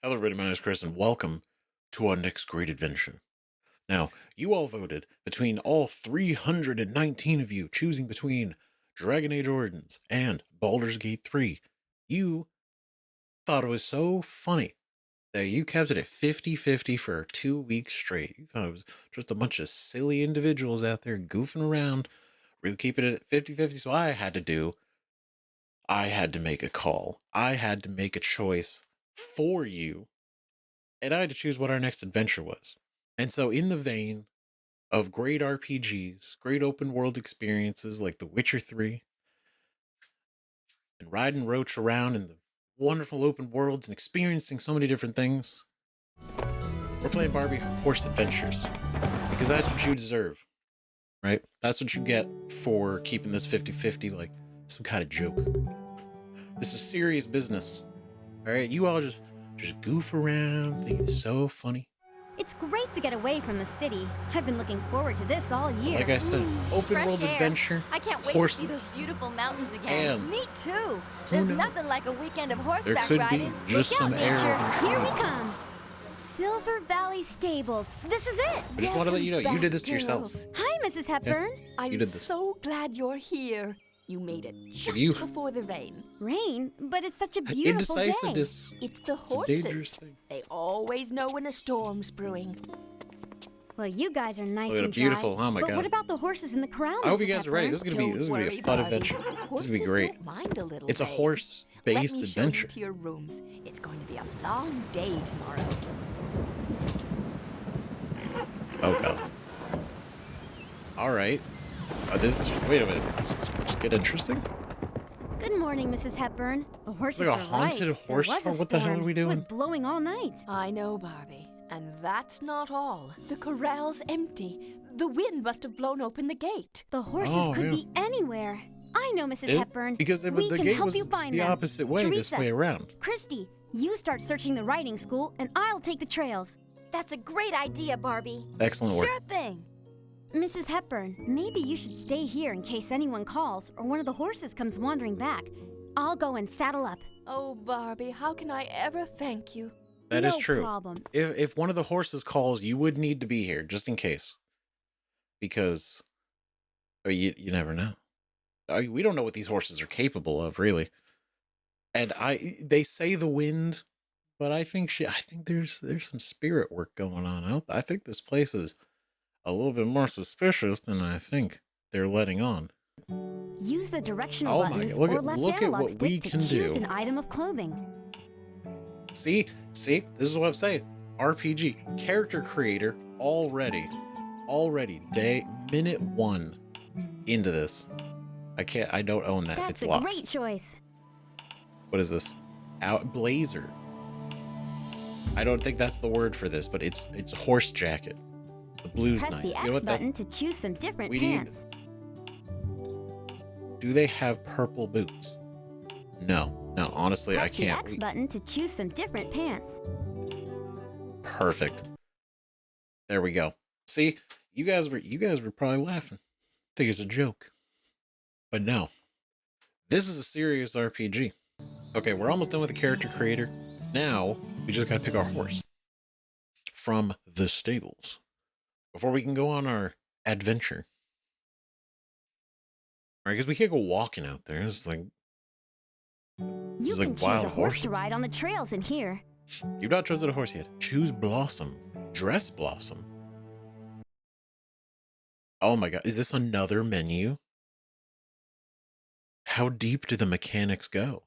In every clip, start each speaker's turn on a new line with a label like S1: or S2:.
S1: Hello, everybody. My name is Chris, and welcome to our next great adventure. Now, you all voted between all 319 of you, choosing between Dragon Age Origins and Baldur's Gate 3. You thought it was so funny that you kept it at 50-50 for 2 weeks straight. You thought it was just a bunch of silly individuals out there goofing around. We were keeping it at 50-50, so I had to make a call. I had to make a choice for you, and I had to choose what our next adventure was. And so, in the vein of great RPGs, great open world experiences like The Witcher 3, and riding Roach around in the wonderful open worlds and experiencing so many different things, we're playing Barbie Horse Adventures because that's what you deserve, right? That's what you get for keeping this 50-50 like some kind of joke. This is serious business, all right? You all just goof around, think it's so funny.
S2: It's great to get away from the city. I've been looking forward to this all year.
S1: Like I said, open
S3: Fresh
S1: world
S3: air.
S1: adventure.
S3: I can't wait
S1: horses,
S3: to see those beautiful mountains again.
S1: and
S3: Me too. There's
S1: knows?
S3: nothing like a weekend of
S1: There
S3: horseback
S1: could
S3: riding.
S1: be just
S2: Look out,
S1: some air
S2: nature.
S1: of
S2: Here we
S1: intrigue.
S2: come. Silver Valley Stables. This is it.
S1: I just want to let you know, you did this to yourself.
S2: Hi, Mrs. Hepburn.
S3: I'm
S1: You did this.
S3: so glad you're here. You made it just
S1: you-
S3: before the rain.
S2: Rain, but it's such a beautiful day.
S1: Indecisiveness.
S3: It's the
S1: It's a
S3: horses.
S1: dangerous thing.
S3: They always know when a storm's brewing.
S2: Well, you guys are nice
S1: Look at
S2: and
S1: it, beautiful.
S2: dry.
S1: Oh my
S2: but
S1: God.
S2: what about the horses in the corral?
S1: I hope you
S2: Mrs.
S1: guys are ready.
S2: Hepburn?
S1: This is gonna be
S3: Don't
S1: a
S3: worry,
S1: fun
S3: Barbie.
S1: adventure. This is
S3: Horses
S1: gonna be great.
S3: don't mind a little
S1: It's a
S3: rain.
S1: horse-based
S3: Let me show
S1: adventure.
S3: you to your rooms. It's going to be a long day tomorrow.
S1: Oh God. All right. This is. Wait a minute. This is just get interesting.
S2: Good morning, Mrs. Hepburn. The horses
S1: like a
S2: are
S1: haunted
S2: right.
S1: horse
S2: There was
S1: farm?
S2: a
S1: What the hell are
S2: storm.
S1: we
S2: It was
S1: doing?
S2: blowing all night.
S3: I know, Barbie. And that's not all. The corral's empty. The wind must have blown open the gate.
S2: The horses
S1: Oh,
S2: could
S1: yeah.
S2: be anywhere. I know, Mrs. Hepburn.
S1: Because
S2: we
S1: the
S2: can
S1: gate
S2: help
S1: was
S2: you find
S1: the
S2: them.
S1: opposite way, this
S2: Teresa,
S1: way around.
S2: Christy, you start searching the riding school, and I'll take the trails.
S3: That's a great idea, Barbie.
S1: Excellent work.
S3: Sure thing.
S2: Mrs. Hepburn, maybe you should stay here in case anyone calls or one of the horses comes wandering back. I'll go and saddle up.
S3: Oh, Barbie, how can I ever thank you?
S1: That is
S2: No
S1: true.
S2: problem.
S1: If one of the horses calls, you would need to be here just in case, because you never know. We don't know what these horses are capable of, really. And they say the wind, but I think there's some spirit work going on. I think this place is a little bit more suspicious than I think they're letting on.
S2: Use the directional
S1: Oh my
S2: buttons
S1: God,
S2: or left
S1: look at
S2: analog
S1: what
S2: stick
S1: we
S2: to
S1: can
S2: choose
S1: do.
S2: an item of clothing.
S1: See, this is what I'm saying. RPG character creator already, minute 1 into this. I don't own that.
S2: That's
S1: It's
S2: a
S1: locked.
S2: great choice.
S1: What is this? Blazer. I don't think that's the word for this, but it's horse jacket. The blue's
S2: Press
S1: nice.
S2: the
S1: You
S2: X
S1: know what that?
S2: button to choose some different
S1: We need-
S2: pants.
S1: Do they have purple boots? No. Honestly, I
S2: Press the
S1: can't.
S2: X button to choose some different pants.
S1: Perfect. There we go. See, you guys were probably laughing. Think it's a joke. But no. This is a serious RPG. Okay, we're almost done with the character creator. Now, we just gotta pick our horse from the stables before we can go on our adventure. All right, because we can't go walking out there. It's like
S2: You
S1: It's
S2: can
S1: like
S2: choose
S1: wild
S2: a horse
S1: horses.
S2: to ride on the trails in here.
S1: you've not chosen a horse yet. Choose Blossom. Dress Blossom. Oh my God, is this another menu? How deep do the mechanics go?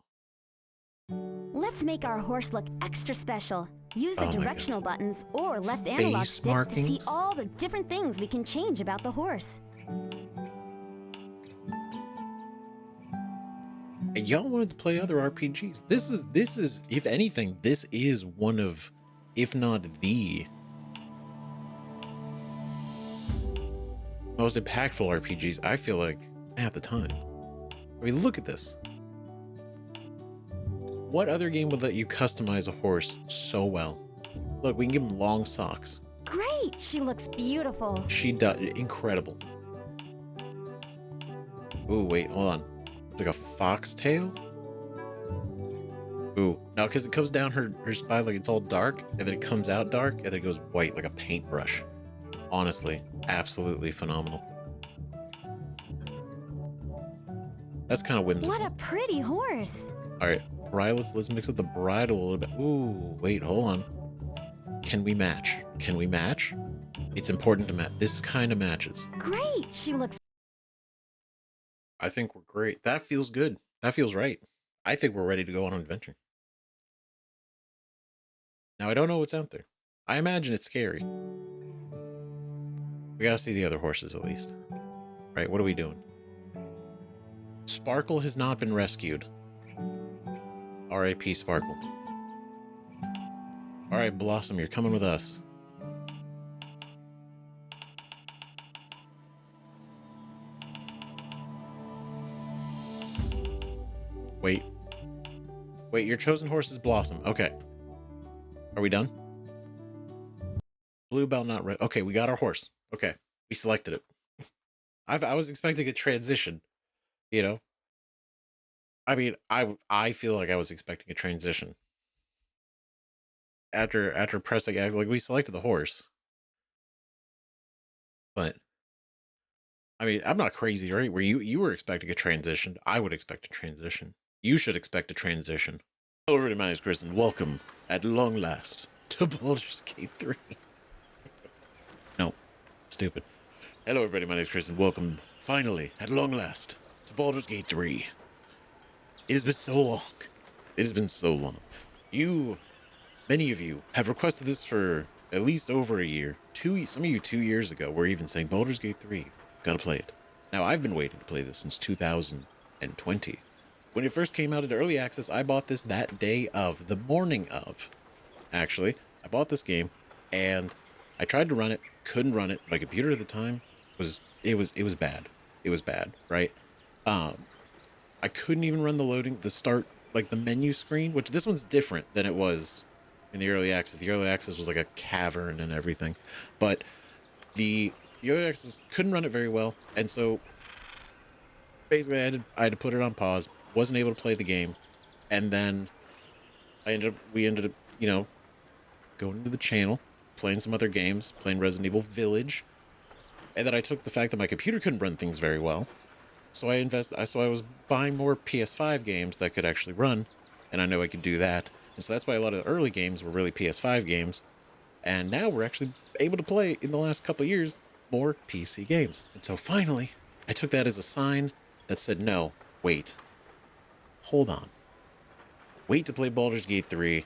S2: Let's make our horse look extra special. Use the
S1: Oh my God.
S2: directional buttons or left analog
S1: Face
S2: stick to see
S1: markings?
S2: all the different things we can change about the horse.
S1: And y'all wanted to play other RPGs. This is, if anything, this is one of, if not the most impactful RPGs, I feel like, at the time. I mean, look at this. What other game would let you customize a horse so well? Look, we can give him long socks.
S2: Great! She looks beautiful.
S1: She does. Incredible. Ooh, wait, hold on. It's like a foxtail? Ooh, now because it comes down her spine like it's all dark, and then it comes out dark, and then it goes white like a paintbrush. Honestly, absolutely phenomenal. That's kind of whimsical.
S2: What a pretty horse.
S1: All right, right, let's mix up the bridle a little bit. Ooh, wait, hold on. Can we match? Can we match? It's important to match. This kind of matches.
S2: Great. She looks.
S1: I think we're great. That feels good. That feels right. I think we're ready to go on an adventure. Now, I don't know what's out there. I imagine it's scary. We gotta see the other horses at least. Right, what are we doing? Sparkle has not been rescued. R.I.P. Sparkle. Alright, Blossom, you're coming with us. Wait. Wait, your chosen horse is Blossom. Okay. Are we done? Blue bell not red. Okay, we got our horse. Okay, we selected it. I was expecting a transition, you know? I mean, I feel like I was expecting a transition. After pressing, like, we selected the horse. But, I mean, I'm not crazy, right? Where you were expecting a transition, I would expect a transition. You should expect a transition. Hello, everybody, my name is Chris, and welcome, at long last, to Baldur's Gate 3. No, stupid. Hello, everybody, my name is Chris, and welcome, finally, at long last, to Baldur's Gate 3. It has been so long. It has been so long. Many of you, have requested this for at least over a year. Some of you 2 years ago were even saying, Baldur's Gate 3, gotta play it. Now, I've been waiting to play this since 2020. When it first came out into early access, I bought this that day of, the morning of. Actually, I bought this game, and I tried to run it, couldn't run it. My computer at the time was bad. It was bad, right? I couldn't even run the start, like the menu screen, which this one's different than it was in the early access. The early access was like a cavern and everything, but the early access couldn't run it very well, and so basically I had to put it on pause. Wasn't able to play the game, and then we ended up, you know, going to the channel, playing some other games, playing Resident Evil Village, and then I took the fact that my computer couldn't run things very well, so I was buying more PS5 games that could actually run, and I know I could do that, and so that's why a lot of the early games were really PS5 games, and now we're actually able to play, in the last couple of years, more PC games. And so finally, I took that as a sign that said, no, wait. Hold on. Wait to play Baldur's Gate 3.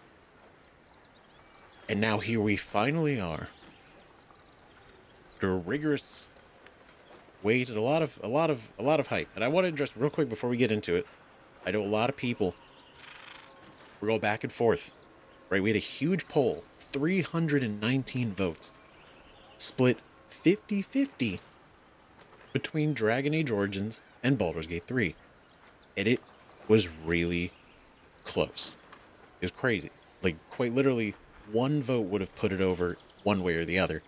S1: And now here we finally are. After a rigorous wait and a lot of hype. And I want to address real quick before we get into it. I know a lot of people were going back and forth. Right? We had a huge poll. 319 votes. Split 50-50 between Dragon Age Origins and Baldur's Gate 3. And it was really close. It was crazy. Like, quite literally, one vote would have put it over one way or the other.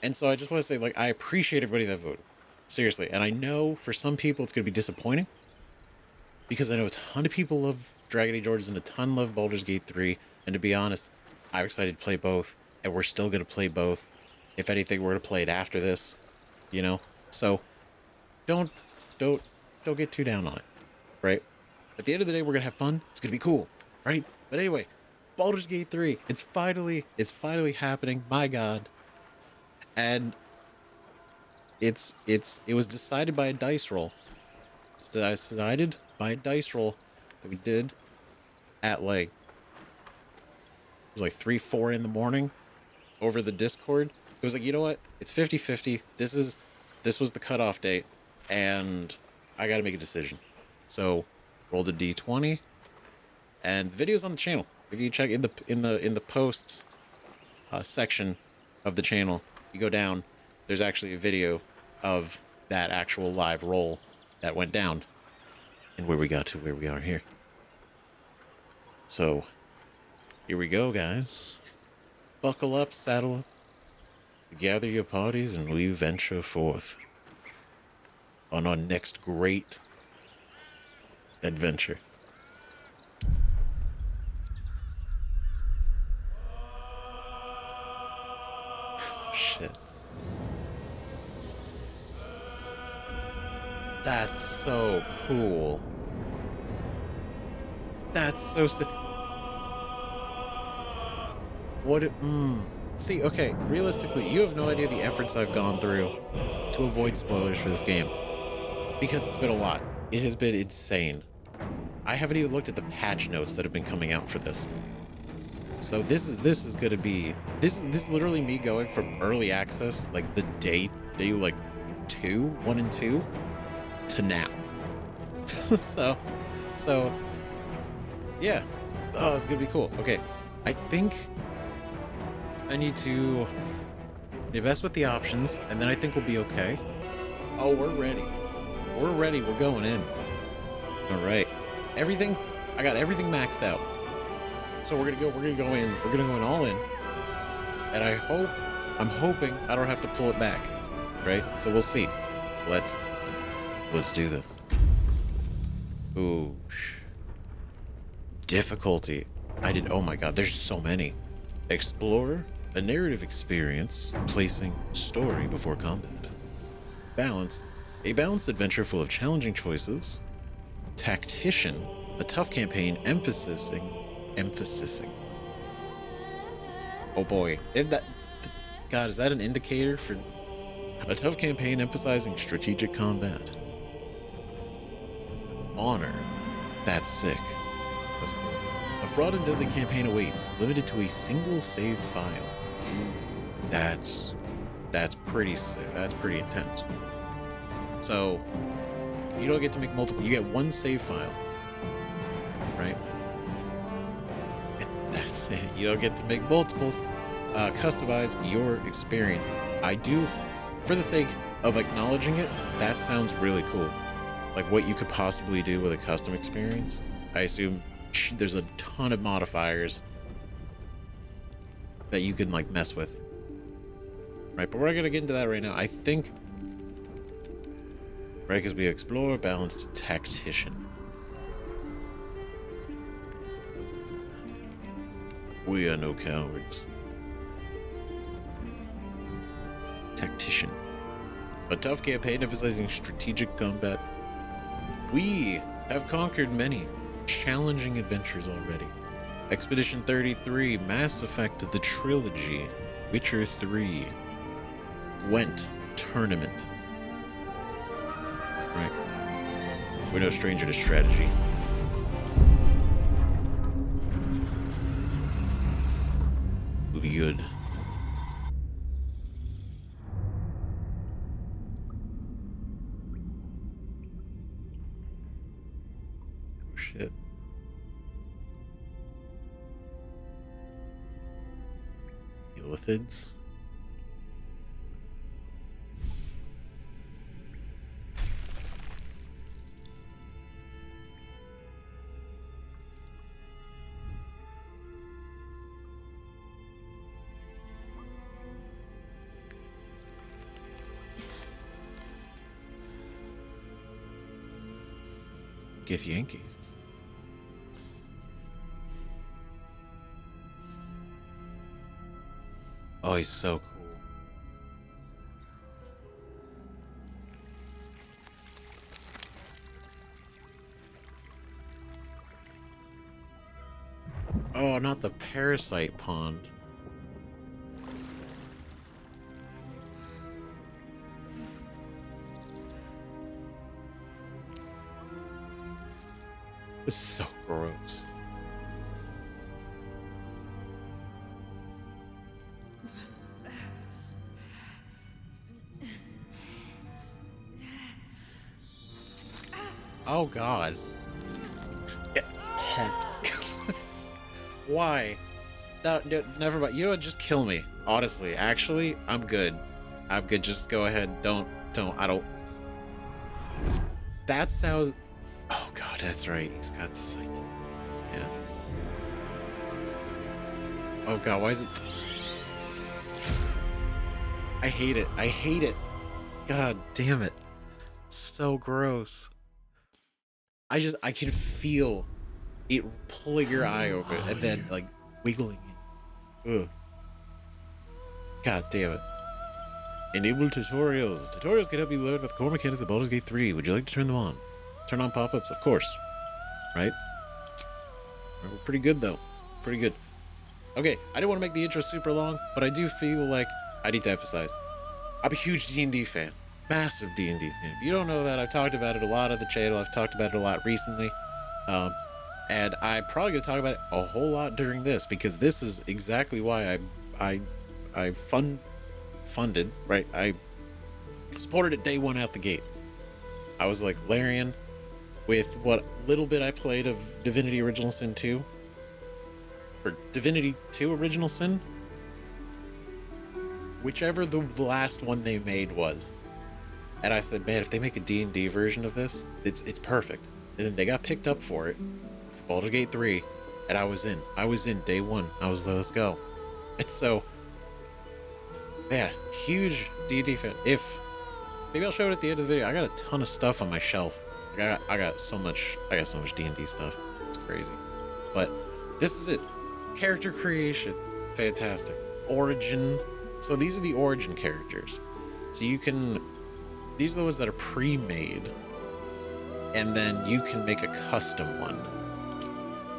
S1: And so I just want to say, like, I appreciate everybody that voted. Seriously. And I know for some people it's going to be disappointing, because I know a ton of people love Dragon Age Origins and a ton love Baldur's Gate 3. And to be honest, I'm excited to play both, and we're still going to play both. If anything, we're going to play it after this, you know? So don't get too down on it, right? At the end of the day, we're going to have fun. It's going to be cool, right? But anyway, Baldur's Gate 3, it's finally happening. My God. And it was decided by a dice roll. It's decided by a dice roll that we did at like, it was like 3-4 in the morning over the Discord. It was like, you know what? It's 50-50. This was the cutoff date, and I got to make a decision. So, rolled a d20, and the video's on the channel. If you check in the posts section of the channel, you go down. There's actually a video of that actual live roll that went down, and where we got to where we are here. So, here we go, guys. Buckle up, saddle up. Gather your parties, and we venture forth on our next great adventure. shit. That's so cool. That's so sick. What it, See, okay, realistically, you have no idea the efforts I've gone through to avoid spoilers for this game. Because it's been a lot. It has been insane. I haven't even looked at the patch notes that have been coming out for this. So this is gonna be this is literally me going from early access, like the day like 1 and 2 to now. so yeah. Oh, it's gonna be cool. Okay. I think I need to invest with the options, and then I think we'll be okay. Oh, we're ready. We're ready. We're going in. All right. Everything. I got everything maxed out. So we're gonna go in. We're gonna go in all in. And I'm hoping I don't have to pull it back. Right? So we'll see. Let's do this. Ooh. Difficulty. Oh my god, there's so many. Explorer, a narrative experience, placing story before combat. Balanced, a balanced adventure full of challenging choices. Tactician, a tough campaign emphasizing. Oh boy, God, is that an indicator for a tough campaign emphasizing strategic combat? Honor, that's sick. That's cool. A fraud and deadly campaign awaits, limited to a single save file. That's pretty sick. That's pretty intense. So you don't get to make multiple. You get one save file, right? And that's it. You don't get to make multiples. Customize your experience. I do, for the sake of acknowledging it, that sounds really cool. Like what you could possibly do with a custom experience. I assume there's a ton of modifiers that you can like mess with. Right, but we're not gonna get into that right now. I think, right, because we explore, balanced tactician. We are no cowards. Tactician. A tough campaign emphasizing strategic combat. We have conquered many challenging adventures already. Expedition 33, Mass Effect the Trilogy, Witcher 3, Gwent Tournament. Right. We're no stranger to strategy. Will be good. Oh shit. Lithids. Get Yankee. Oh, he's so cool. Oh, not the parasite pond. This is so gross. Oh god. Why? No, never mind. You know what? Just kill me. Honestly, actually, I'm good. I'm good. Just go ahead. I don't. That sounds. Oh god, that's right. He's got psych. Yeah. Oh god, why is it? I hate it. I hate it. God damn it. It's so gross. I can feel it pulling your eye open and then like wiggling it. Ugh. God damn it. Enable tutorials. Tutorials can help you learn about the core mechanics of Baldur's Gate 3. Would you like to turn them on? Turn on pop-ups? Of course. Right? We're pretty good, though. Pretty good. Okay, I didn't want to make the intro super long, but I do feel like I need to emphasize. I'm a huge D&D fan. Massive D&D fan. If you don't know that, I've talked about it a lot on the channel. I've talked about it a lot recently. And I'm probably going to talk about it a whole lot during this, because this is exactly why I funded, right? I supported it day one out the gate. I was like Larian with what little bit I played of Divinity Original Sin 2, or Divinity 2 Original Sin, whichever the last one they made was. And I said, man, if they make a D&D version of this, it's perfect. And then they got picked up for it, for Baldur's Gate 3, and I was in day one. I was like, let's go. It's so, man, huge D&D fan. Maybe I'll show it at the end of the video. I got a ton of stuff on my shelf. I got so much D&D stuff. It's crazy. But this is it. Character creation, fantastic. Origin. So these are the origin characters. So these are the ones that are pre-made, and then you can make a custom one.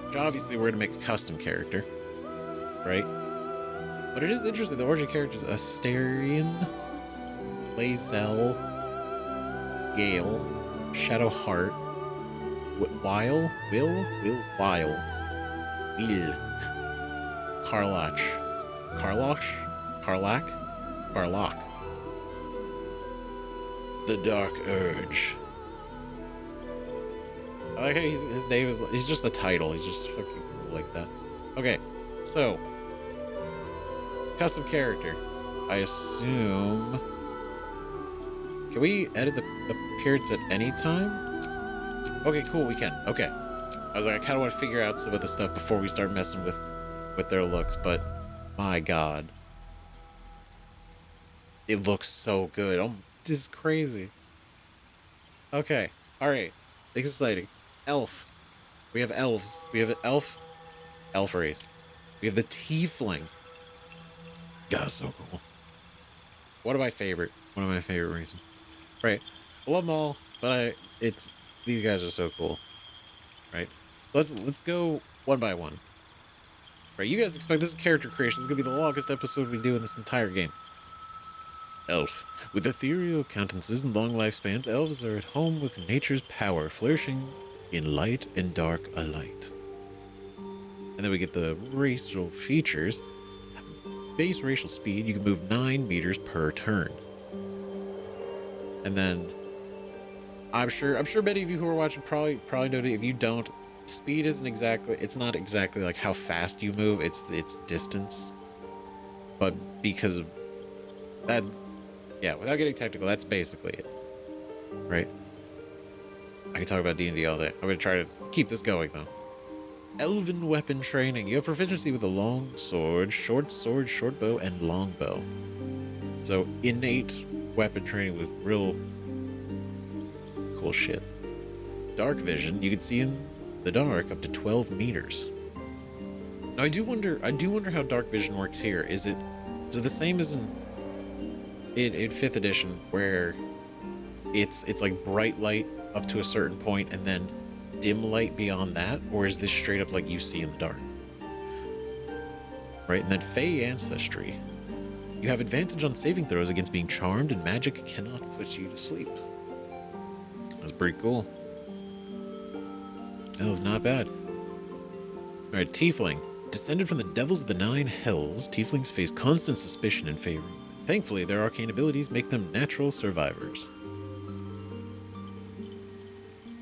S1: Which obviously we're gonna make a custom character, right? But it is interesting. The origin characters: Asterion, Lae'zel, Gale, Shadowheart, Will, Karlach, the Dark Urge. I like how his name is, he's just the title. He's just fucking cool like that. Okay, so custom character. I assume. Can we edit the appearance at any time? Okay, cool, we can. Okay. I was like, I kind of want to figure out some of the stuff before we start messing with their looks, but my God. It looks so good. Oh, this is crazy. Okay, alright. Exciting. Elf. We have elves. We have an elf race. We have the tiefling. God, so cool. One of my favorite races. Right. I love them all, but these guys are so cool. Right? Let's go one by one. Right, you guys expect this is character creation. This is gonna be the longest episode we do in this entire game. Elf. With ethereal countenances and long lifespans, elves are at home with nature's power, flourishing in light and dark alike. And then we get the racial features. Base racial speed, you can move 9 meters per turn. And then I'm sure many of you who are watching probably know that. If you don't, speed it's not exactly like how fast you move, it's distance. But because of that, yeah, without getting technical, that's basically it. Right? I can talk about D&D all day. I'm going to try to keep this going, though. Elven weapon training. You have proficiency with a long sword, short bow, and long bow. So, innate weapon training with real cool shit. Dark vision. You can see in the dark up to 12 meters. Now, I do wonder how dark vision works here. Is it the same as in 5th edition, where it's like bright light up to a certain point and then dim light beyond that, or is this straight up like you see in the dark? Right, and then Fey ancestry. You have advantage on saving throws against being charmed, and magic cannot put you to sleep. That's pretty cool. That was not bad. Alright, Tiefling. Descended from the devils of the 9 hells, Tieflings face constant suspicion and favor. Thankfully, their arcane abilities make them natural survivors.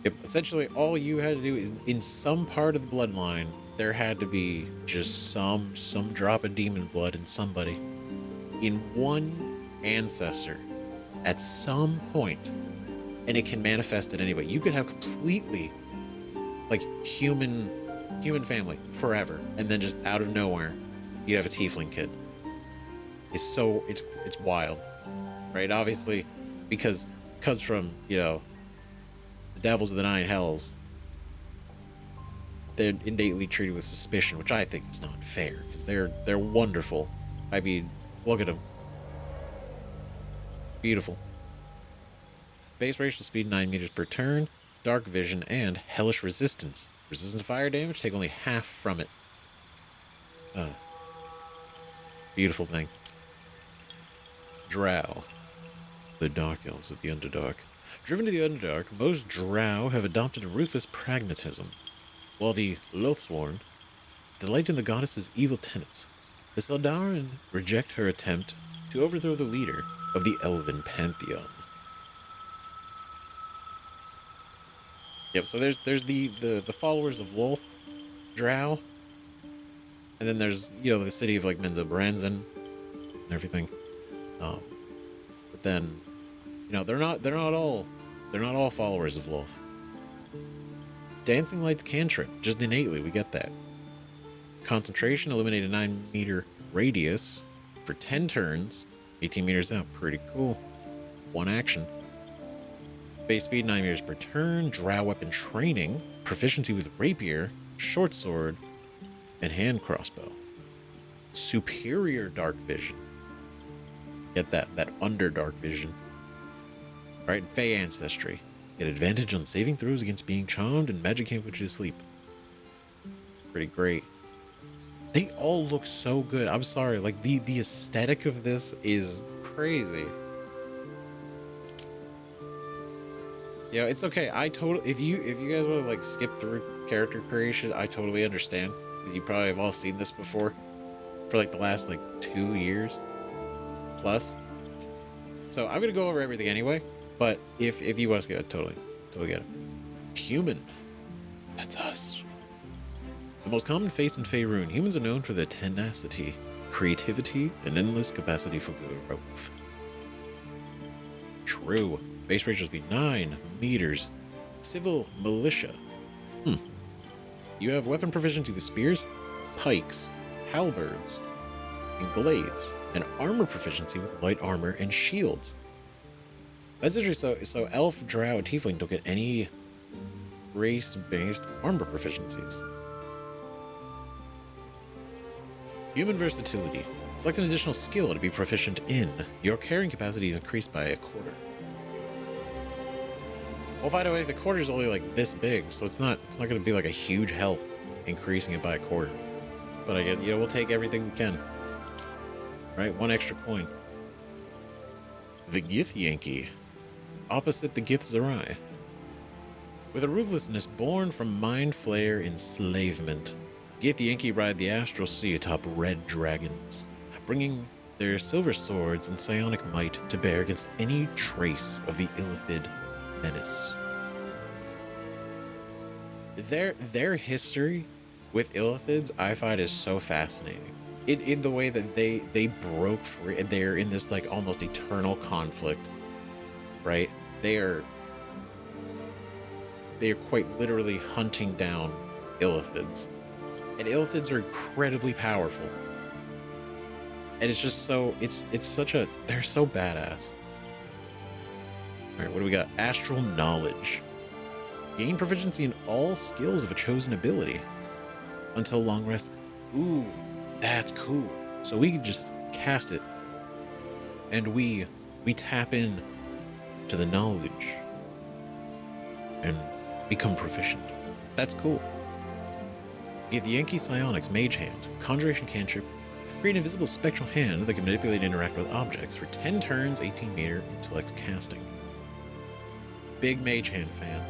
S1: Yep, essentially all you had to do is, in some part of the bloodline, there had to be just some drop of demon blood in somebody. In one ancestor, at some point, and it can manifest in any way. You could have completely, like, human family forever, and then just out of nowhere, you'd have a tiefling kid. It's wild, right? Obviously, because it comes from, the devils of the 9 hells. They're innately treated with suspicion, which I think is not fair, because they're wonderful. I mean, look at them. Beautiful. Base racial speed 9 meters per turn, dark vision, and hellish resistance. Resistant to fire damage, take only half from it. Beautiful thing. Drow. The Dark Elves of the Underdark. Driven to the Underdark, most Drow have adopted a ruthless pragmatism, while the Lothsworn delight in the goddess's evil tenets. The Seldarin reject her attempt to overthrow the leader of the Elven Pantheon. Yep, so there's the followers of Wolf, Drow, and then there's, you know, the city of like Menzoberranzan and everything. But then, you know, they're not all followers of Wolf. Dancing Light's cantrip, just innately, we get that. Concentration, eliminate a 9-meter radius for 10 turns, 18 meters out. Pretty cool. One action. Base speed 9 meters per turn. Drow weapon training, proficiency with rapier, short sword, and hand crossbow. Superior dark vision. Get that underdark vision. Alright, Fey ancestry. Get advantage on saving throws against being charmed and magic can't put you to sleep. Pretty great. They all look so good. I'm sorry, like the aesthetic of this is crazy. Yeah, it's okay. If you guys want to like skip through character creation, I totally understand. Because you probably have all seen this before for like the last like 2 years plus. So I'm gonna go over everything anyway. But if you want to get it, totally get it. Human. That's us. The most common face in Faerun, humans are known for their tenacity, creativity, and endless capacity for growth. True. Base rate should be 9 meters. Civil militia. You have weapon proficiency with spears, pikes, halberds, and glaives, and armor proficiency with light armor and shields. That's interesting. So elf, drow, and tiefling don't get any race-based armor proficiencies. Human versatility. Select an additional skill to be proficient in. Your carrying capacity is increased by 1/4. Well, by the way, the quarter is only like this big, so it's not going to be like a huge help increasing it by 1/4. But I get, you know, we'll take everything we can. Right, 1 extra coin. The Gith Yankee. Opposite the Gith Zerai. With a ruthlessness born from mind flayer enslavement, Gith Yankee ride the astral sea atop red dragons, bringing their silver swords and psionic might to bear against any trace of the Illithid menace. Their history with Illithids, I find, is so fascinating. In the way that they broke free, and they're in this like almost eternal conflict, right? They are quite literally hunting down Illithids. And Illithids are incredibly powerful. And it's just so, they're so badass. Alright, what do we got? Astral knowledge. Gain proficiency in all skills of a chosen ability until long rest. Ooh, that's cool. So we can just cast it and we tap in to the knowledge and become proficient. That's cool. You get the Yankee Psionics Mage Hand, Conjuration Cantrip, create an invisible spectral hand that can manipulate and interact with objects for 10 turns, 18 meter intellect casting. Big Mage Hand fan.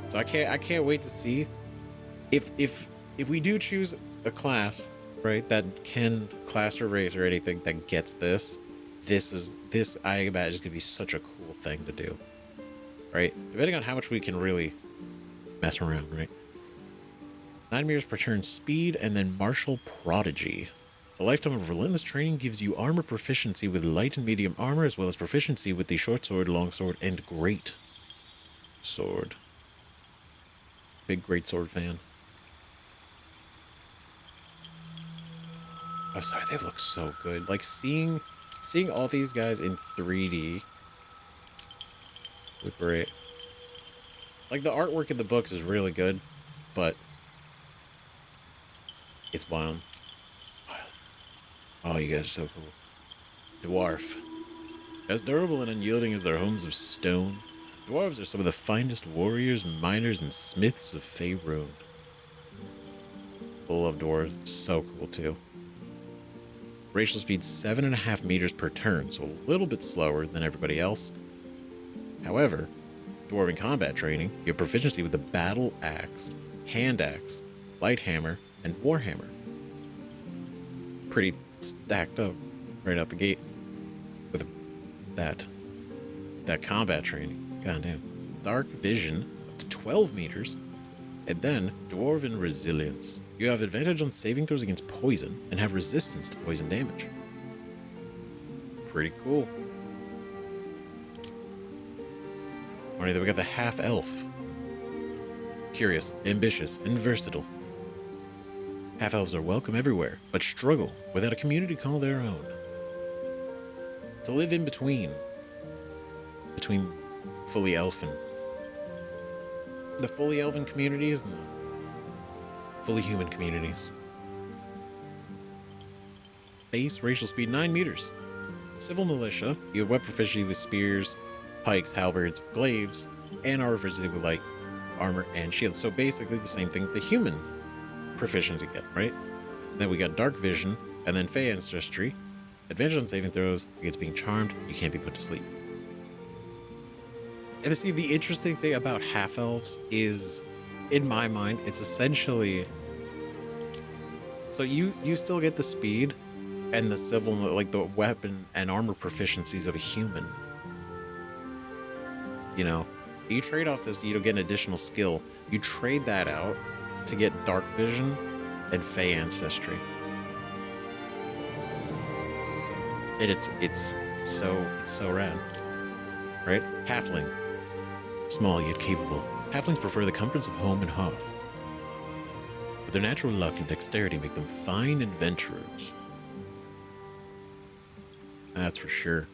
S1: So I can't wait to see if we do choose a class, right, that can class or race or anything that gets this I imagine is gonna be such a cool thing to do. Right? Depending on how much we can really mess around, right? 9 meters per turn speed, and then Martial Prodigy. A lifetime of relentless training gives you armor proficiency with light and medium armor, as well as proficiency with the short sword, long sword, and great sword. Big great sword fan. I'm sorry, they look so good. Like seeing all these guys in 3D is great. Like the artwork in the books is really good, but it's wild. Oh, you guys are so cool. Dwarf. As durable and unyielding as their homes of stone, dwarves are some of the finest warriors, miners, and smiths of Faerun. I love dwarves. So cool, too. Racial speed 7.5 meters per turn, so a little bit slower than everybody else. However, dwarven combat training, you have proficiency with the battle axe, hand axe, light hammer, and warhammer. Pretty stacked up right out the gate with that combat training. Goddamn. Dark vision up to 12 meters, and then dwarven resilience. You have advantage on saving throws against poison and have resistance to poison damage. Pretty cool. Alright, then we got the half-elf. Curious, ambitious, and versatile. Half-elves are welcome everywhere, but struggle without a community call their own. To live in between fully elfin. The fully elven communities and the fully human communities. Base racial speed 9 meters. Civil militia, you have weapon proficiency with spears, pikes, halberds, glaives, and armor proficiency with light armor and shields. So basically the same thing the human proficiency get, right? Then we got dark vision, and then Fey ancestry. Advantage on saving throws against being charmed. You can't be put to sleep. And to see, the interesting thing about half-elves is, in my mind, it's essentially... So you still get the speed and the civil, like the weapon and armor proficiencies of a human. You know, you trade off this, you don't get an additional skill. You trade that out to get dark vision and Fey ancestry. And it's so rad. Right? Halfling. Small yet capable. Halflings prefer the comforts of home and hearth. But their natural luck and dexterity make them fine adventurers. That's for sure.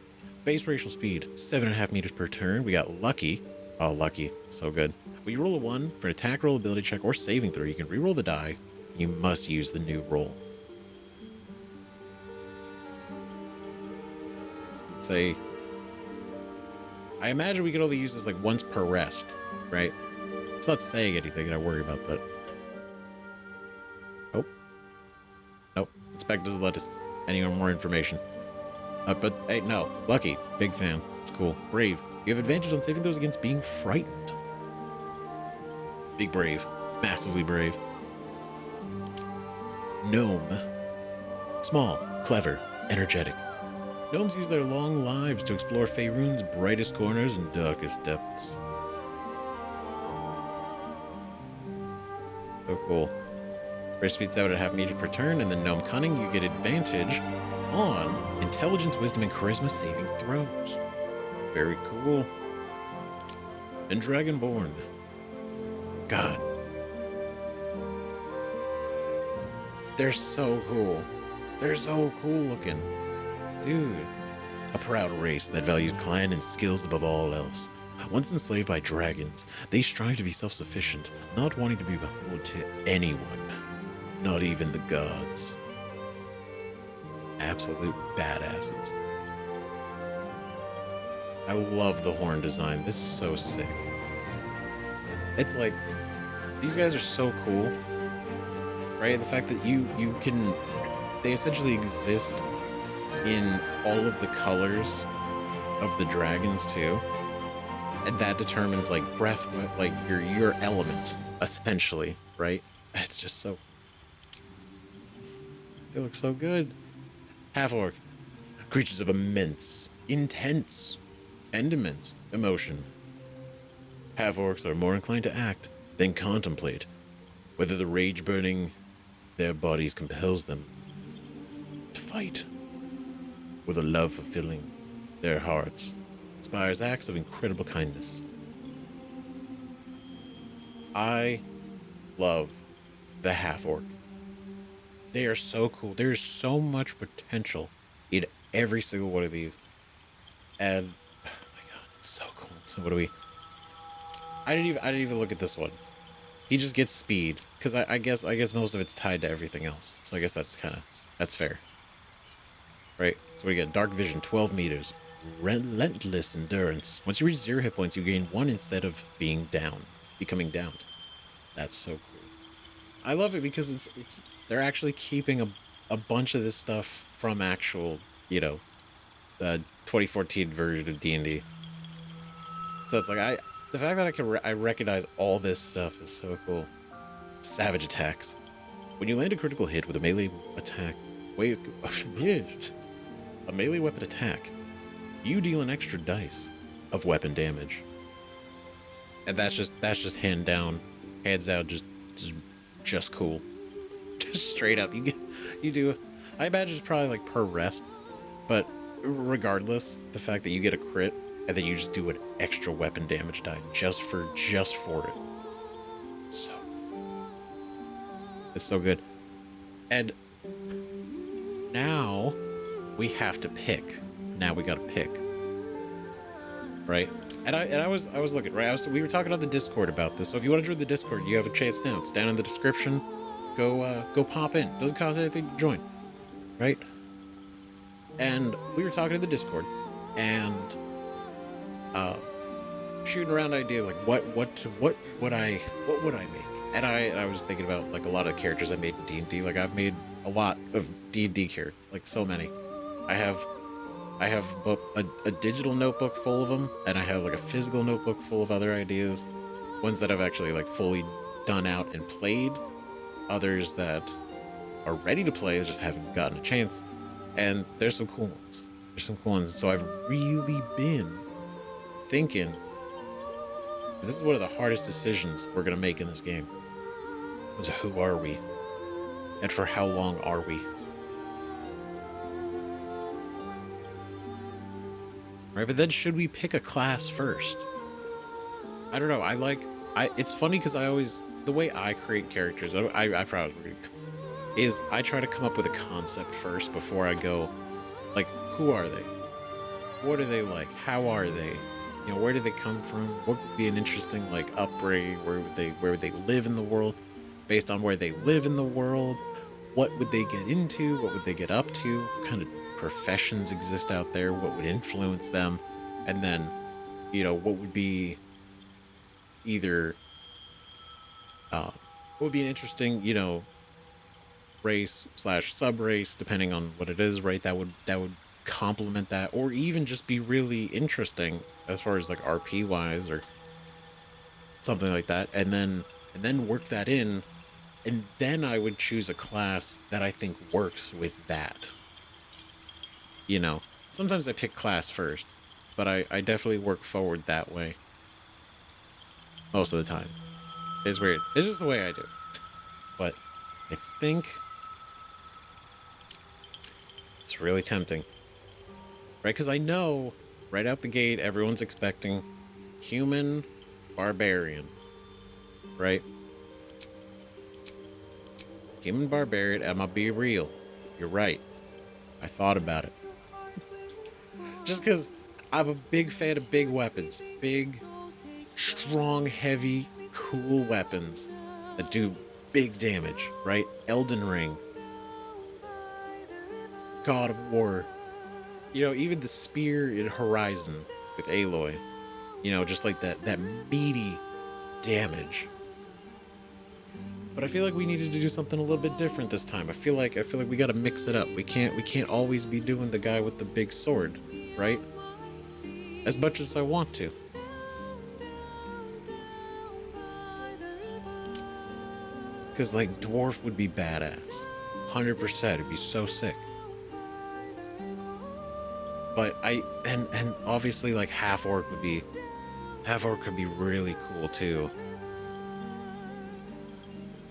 S1: Base racial speed, 7.5 meters per turn. We got lucky. Oh, lucky. So good. When you roll a 1 for an attack roll, ability check, or saving throw, you can reroll the die. You must use the new roll. Let's say... I imagine we could only use this like once per rest, right? It's not saying anything that I worry about, but... Oh. Nope. Inspect doesn't let us any more information. But, hey, no. Lucky. Big fan. It's cool. Brave. You have advantage on saving those against being frightened. Big brave. Massively brave. Gnome. Small. Clever. Energetic. Gnomes use their long lives to explore Faerun's brightest corners and darkest depths. So cool. Race speed 7.5 meters per turn, and then Gnome Cunning, you get advantage on Intelligence, Wisdom, and Charisma saving throws. Very cool. And Dragonborn. God. They're so cool. They're so cool looking. Dude. A proud race that values clan and skills above all else. Once enslaved by dragons, they strive to be self-sufficient, not wanting to be beholden to anyone. Not even the gods. Absolute badasses. I love the horn design. This is so sick. It's like, these guys are so cool, right? The fact that you can, they essentially exist in all of the colors of the dragons too. And that determines like breath, like your element, essentially, right? It's just so, they look so good. Half-orc. Creatures of intense, and immense emotion. Half-orcs are more inclined to act than contemplate, whether the rage burning their bodies compels them to fight, or the love fulfilling their hearts inspires acts of incredible kindness. I love the half-orc. They are so cool. There's so much potential in every single one of these. And oh my god, it's so cool. So what do we, I didn't even look at this one. He just gets speed because I guess most of it's tied to everything else. So I guess that's fair. Right? So we get dark vision 12 meters. relentless endurance. Once you reach 0 hit points, you gain 1 instead of becoming downed. That's so cool. I love it because they're actually keeping a bunch of this stuff from actual, the 2014 version of D&D. So it's like the fact that I recognize all this stuff is so cool. Savage attacks. When you land a critical hit with a melee attack, a melee weapon attack, you deal an extra dice of weapon damage. And that's just hands down, just cool. Just straight up, you do. I imagine it's probably like per rest, but regardless, the fact that you get a crit and then you just do an extra weapon damage die just for it. So it's so good. And now we have to pick. Now we gotta pick. Right? And I was looking, right? We were talking on the Discord about this. So if you want to join the Discord, you have a chance now. It's down in the description. Go pop in. Doesn't cost anything to join. Right? And we were talking in the Discord and shooting around ideas like what would I make? And I was thinking about like a lot of the characters I made in D&D. Like I've made a lot of D&D characters, like so many. I have both a digital notebook full of them, and I have like a physical notebook full of other ideas. Ones that I've actually like fully done out and played. Others that are ready to play, just haven't gotten a chance. And there's some cool ones. So I've really been thinking, this is one of the hardest decisions we're going to make in this game. Is who are we? And for how long are we? Right, but then should we pick a class first? I don't know. It's funny because the way I create characters, I probably is I try to come up with a concept first before I go, like, who are they? What are they like? How are they? Where do they come from? What would be an interesting like upbringing? Where would they live in the world? Based on where they live in the world, what would they get into? What would they get up to? What kind of professions exist out there? What would influence them? And then, what would be either what would be an interesting, race / subrace, depending on what it is, right? That would complement that, or even just be really interesting as far as like RP wise or something like that, and then work that in, and then I would choose a class that I think works with that. Sometimes I pick class first, but I definitely work forward that way most of the time. It's weird. It's just the way I do. But I think it's really tempting. Right? Because I know right out the gate, everyone's expecting human barbarian. Right? Human barbarian, I'ma be real. You're right. I thought about it. Just because I'm a big fan of big weapons. Big, strong, heavy, cool weapons that do big damage, right? Elden Ring. God of War. Even the spear in Horizon with Aloy. Just like that meaty damage. But I feel like we needed to do something a little bit different this time. I feel like we gotta mix it up. We can't always be doing the guy with the big sword, right? As much as I want to. Because like dwarf would be badass. 100%. It'd be so sick. But and obviously like half orc could be really cool too.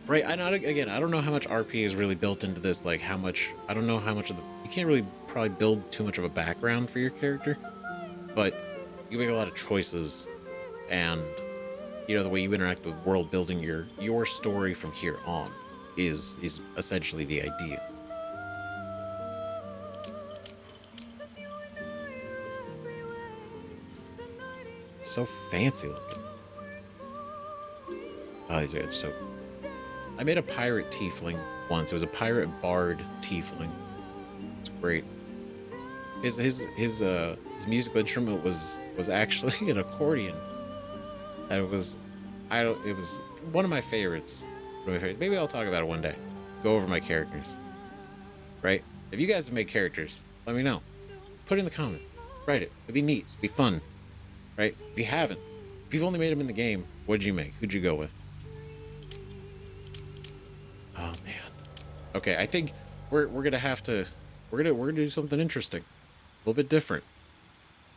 S1: Right, I don't know how much RP is really built into this, like I don't know how much of you can't really probably build too much of a background for your character, but you make a lot of choices, and the way you interact with world building, your story from here on is essentially the idea. So fancy looking. Oh, these guys are so cool. I made a pirate tiefling once. It was a pirate bard tiefling. It's great. His musical instrument was actually an accordion. And it was, it was one of my favorites. One of my favorites. Maybe I'll talk about it one day. Go over my characters. Right? If you guys have made characters, let me know. Put it in the comments. Write it. It'd be neat. It'd be fun. Right? If you haven't, if you've only made them in the game, what'd you make? Who'd you go with? Oh man. Okay, I think we're gonna have to we're gonna do something interesting. A little bit different.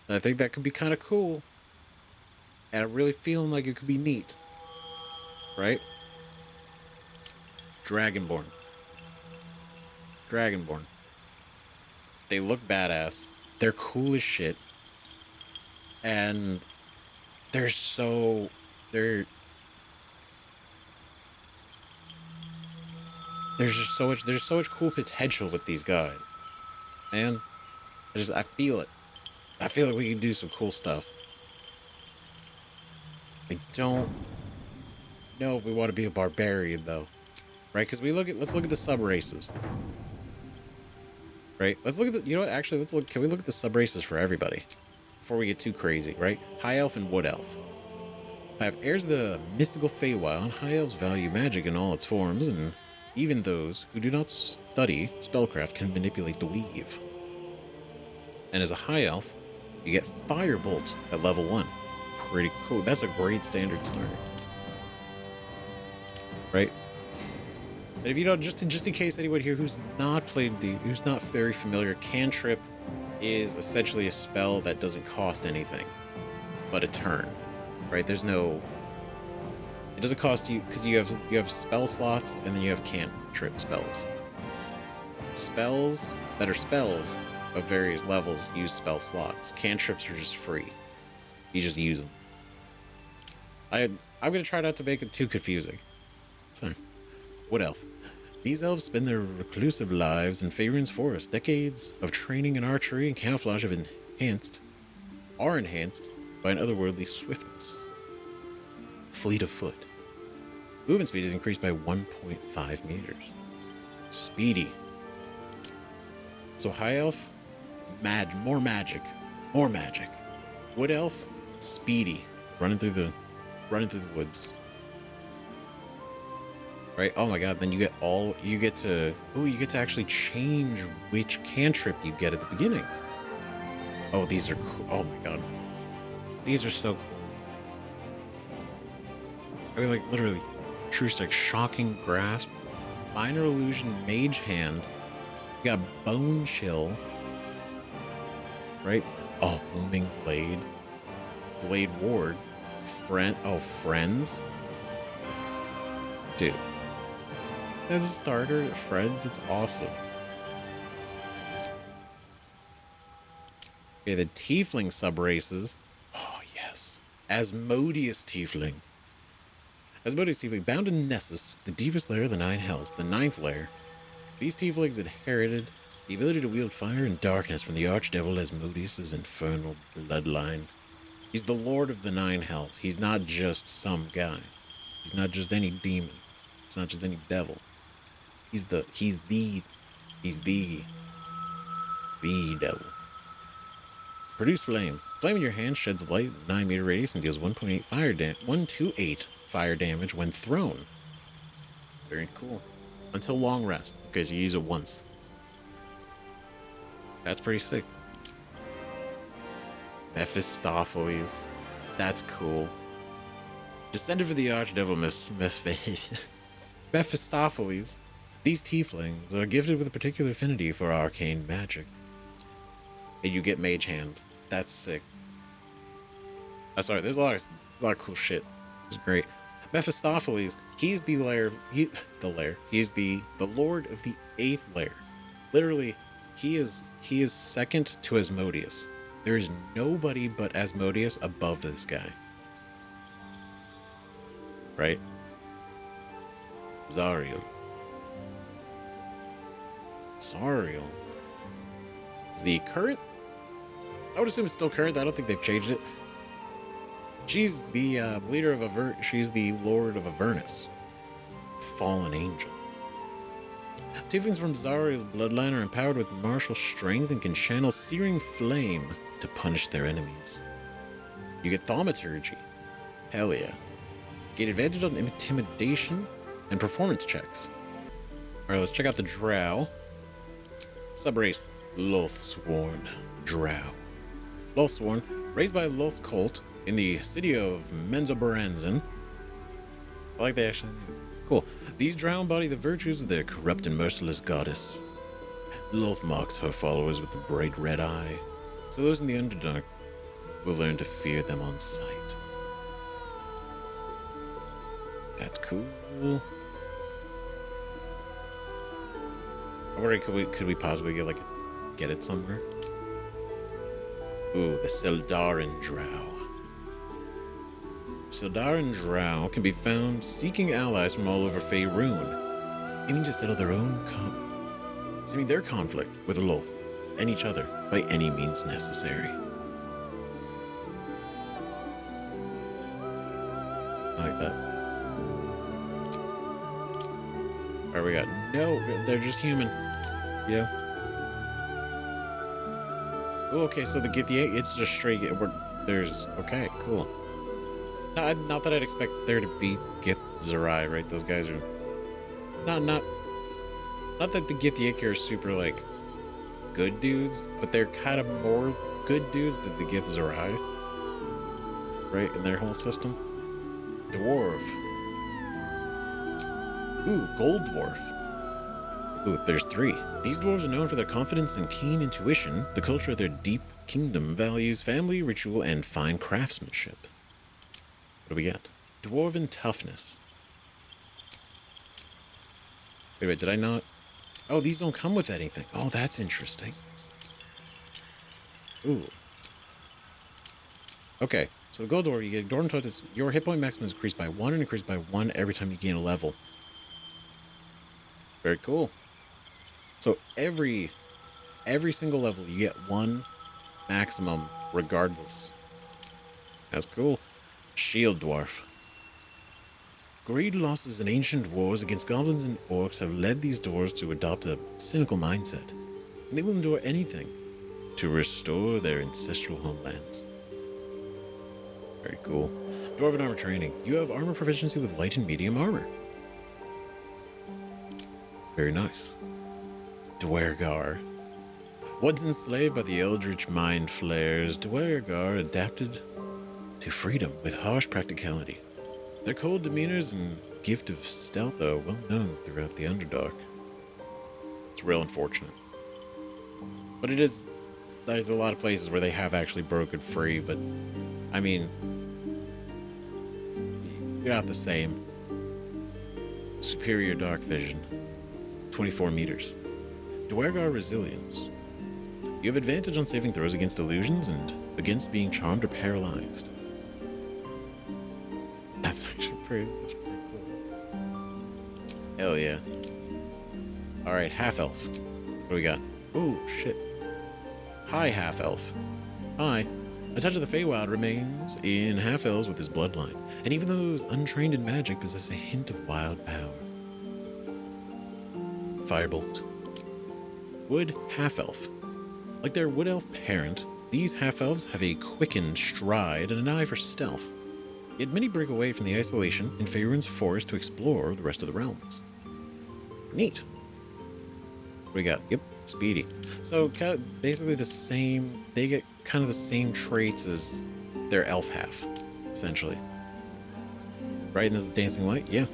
S1: And I think that could be kind of cool. And I'm really feeling like it could be neat. Right? Dragonborn. Dragonborn. They look badass. They're cool as shit. And they're there's just so much cool potential with these guys. Man, I feel it. I feel like we can do some cool stuff. I don't know if we want to be a barbarian though. Right? Because let's look at the subraces. Right? Let's look at the, you know what, actually, can we look at the subraces for everybody? Before we get too crazy, right? High Elf and Wood Elf. I have heirs of the mystical Feywild. High Elves value magic in all its forms, and even those who do not study spellcraft can manipulate the weave. And as a High Elf, you get Firebolt at level 1. Pretty cool. That's a great standard starter. Right? And if you don't, just in case anyone here who's not played who's not very familiar, Cantrip is essentially a spell that doesn't cost anything but a turn. Right? It doesn't cost you, because you have spell slots and then you have cantrip spells. Spells that are spells of various levels use spell slots. Cantrips are just free. You just use them. I'm gonna try not to make it too confusing. So, Wood Elf. These elves spend their reclusive lives in Faerun's forest. Decades of training in archery and camouflage are enhanced by an otherworldly swiftness. Fleet of foot. Movement speed is increased by 1.5 meters. Speedy. So High Elf, more magic. Wood Elf, speedy. Running through the woods. Right? Oh my god, then you get to actually change which cantrip you get at the beginning. Oh, these are cool. Oh my god. These are so cool. I mean, like, literally, True Strike, Shocking Grasp, Minor Illusion, Mage Hand, you got Bone Chill, right? Oh, Booming Blade, Blade Ward, Friends. Dude. As a starter, Friends, it's awesome. Okay, the Tiefling subraces. Oh, yes. Asmodeus Tiefling. Asmodeus Tiefling, bound in Nessus, the deepest layer of the Nine Hells, the ninth layer. These Tieflings inherited the ability to wield fire and darkness from the Archdevil Asmodeus' infernal bloodline. He's the Lord of the Nine Hells. He's not just some guy. He's not just any demon. He's not just any devil. He's the devil. Produce flame. Flame in your hand sheds light 9-meter radius and deals 128 fire damage when thrown. Very cool. Until long rest. Okay, so you use it once. That's pretty sick. Mephistopheles. That's cool. Descended from the Archdevil Mephistopheles. These tieflings are gifted with a particular affinity for arcane magic. And you get Mage Hand. That's sick. Sorry, there's a lot of cool shit. It's great. Mephistopheles, he's the lair. He's the Lord of the 8th layer. Literally, he is second to Asmodeus. There is nobody but Asmodeus above this guy. Right? Zariel is the current. I would assume it's still current. I don't think they've changed it. She's the leader of she's the Lord of Avernus, fallen angel. Tieflings from Zarya's bloodline are empowered with martial strength and can channel searing flame to punish their enemies. You get thaumaturgy. Hell yeah. Get advantage on intimidation and performance checks. Alright, let's check out the drow. Subrace, Lothsworn drow. Lothsworn, raised by a Loth cult in the city of Menzoberranzan. I like they actually. Cool. These drow embody the virtues of their corrupt and merciless goddess. Loth marks her followers with a bright red eye, so those in the Underdark will learn to fear them on sight. That's cool. I wonder, could we possibly get it somewhere? Ooh, the Seldarin drow. Seldarin drow can be found seeking allies from all over Faerun, aiming to settle their own their conflict with Loth and each other by any means necessary. I like that. Alright, we got no, they're just human. Yeah. Oh, okay, so the Githia, it's just straight. There's okay, cool. Not that I'd expect there to be Githzerai, right? Those guys are not that the Githyak are super like good dudes, but they're kind of more good dudes than the Githzerai, right? In their whole system. Dwarf. Ooh, gold dwarf. Ooh, there's 3. These dwarves are known for their confidence and keen intuition, the culture of their deep kingdom values family, ritual, and fine craftsmanship. What do we get? Dwarven toughness. Wait, did I not? Oh, these don't come with anything. Oh, that's interesting. Ooh. Okay, so the gold dwarf, you get Dwarven toughness. Your hit point maximum is increased by 1 and increased by 1 every time you gain a level. Very cool. So every single level you get 1 maximum regardless. That's cool. Shield dwarf. Greed losses in ancient wars against goblins and orcs have led these dwarves to adopt a cynical mindset, and they will endure anything to restore their ancestral homelands. Very cool. Dwarven armor training. You have armor proficiency with light and medium armor. Very nice. Dwergar. Once enslaved by the eldritch mind flares, Dwergar adapted to freedom with harsh practicality. Their cold demeanors and gift of stealth are well known throughout the Underdark. It's real unfortunate. But there's a lot of places where they have actually broken free, but I mean, you're not the same. Superior dark vision. 24 meters. Dwergar resilience. You have advantage on saving throws against illusions and against being charmed or paralyzed. That's actually pretty cool. Hell yeah. Alright, half-elf. What do we got? Ooh, shit. Hi, half-elf. Hi. A touch of the Feywild remains in half-elves with his bloodline, and even those untrained in magic possess a hint of wild power. Firebolt. Wood half-elf. Like their wood elf parent, these half-elves have a quickened stride and an eye for stealth. Yet many break away from the isolation in Faerun's forest to explore the rest of the realms. Neat. What do we got? Yep, speedy. So basically the same, they get kind of the same traits as their elf half, essentially. Right in this dancing light? Yeah.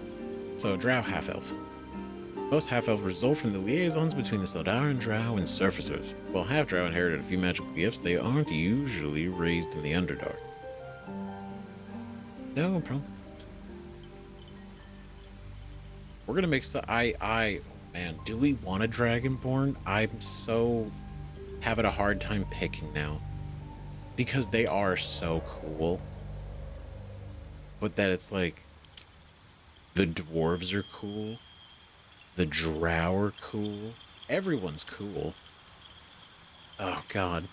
S1: So drow half-elf. Most half-elves result from the liaisons between the Seldarin drow and surfacers. While half-drow inherited a few magical gifts, they aren't usually raised in the Underdark. No problem. We're gonna make man, do we want a dragonborn? I'm so having a hard time picking now. Because they are so cool. But that it's like the dwarves are cool. The drow are cool. Everyone's cool. Oh god.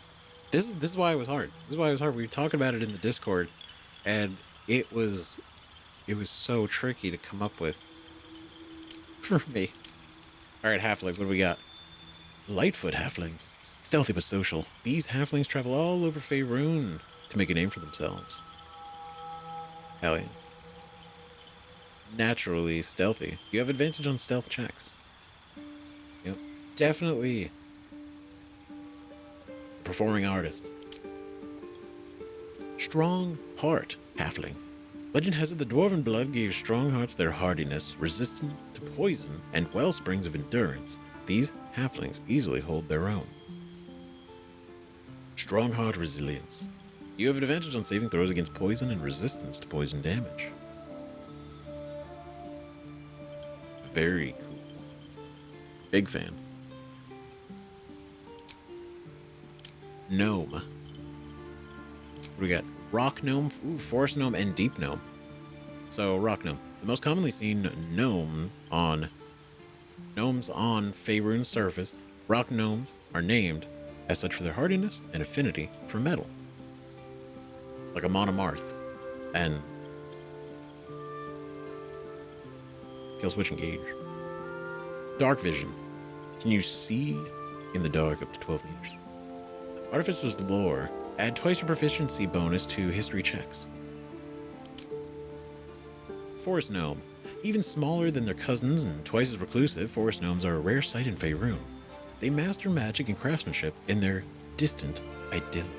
S1: This is why it was hard. This is why it was hard. We were talking about it in the Discord, and it was so tricky to come up with for me. All right, halfling, what do we got? Lightfoot halfling. Stealthy but social. These halflings travel all over Faerun to make a name for themselves. Hell yeah. Naturally stealthy. You have advantage on stealth checks. Yep. Definitely. Performing artist. Strong heart halfling. Legend has it the dwarven blood gave strong hearts their hardiness, resistant to poison, and wellsprings of endurance. These halflings easily hold their own. Strong heart resilience. You have advantage on saving throws against poison and resistance to poison damage. Very cool. Big fan. Gnome. What do we got? Rock gnome, ooh, forest gnome, and deep gnome. So, rock gnome. The most commonly seen gnomes on Faerun's surface, rock gnomes are named as such for their hardiness and affinity for metal. Like a monomarth. And kill switch engage. Dark vision. Can you see in the dark up to 12 meters? Artificer's lore. Add twice your proficiency bonus to history checks. Forest gnome. Even smaller than their cousins and twice as reclusive, forest gnomes are a rare sight in Faerun. They master magic and craftsmanship in their distant, idyllic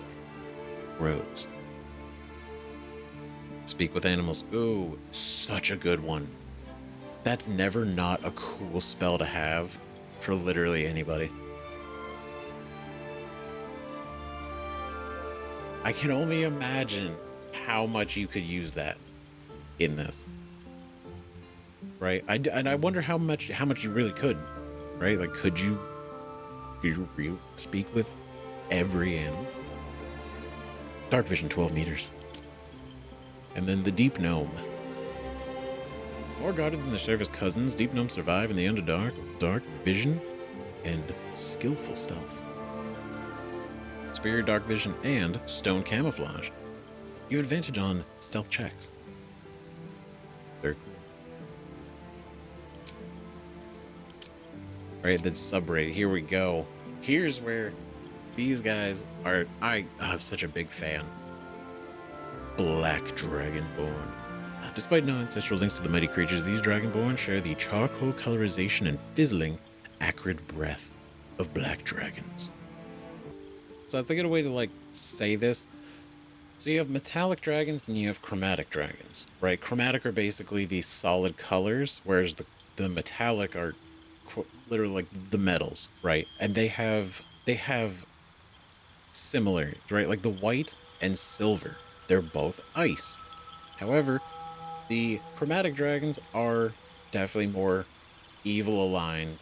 S1: groves. Speak with animals. Ooh, such a good one. That's never not a cool spell to have for literally anybody. I can only imagine how much you could use that in this. Right? And I wonder how much you really could. Right? Like, could you really speak with every animal? Dark vision, 12 meters. And then the deep gnome. More guarded than their surface cousins, deep gnomes survive in the Underdark with dark vision and skillful stealth. Superior dark vision and stone camouflage. You have advantage on stealth checks. Very cool. Alright, then Subrace. Here we go. Here's where these guys are. I'm such a big fan. Black Dragonborn. Despite no ancestral links to the mighty creatures, these Dragonborn share the charcoal colorization and fizzling, acrid breath of black dragons. So I was thinking a way to like say this. So you have metallic dragons and you have chromatic dragons, right? Chromatic are basically these solid colors, whereas the metallic are literally like the metals, right? And they have similarities, right? Like the white and silver, they're both ice. However, the chromatic dragons are definitely more evil aligned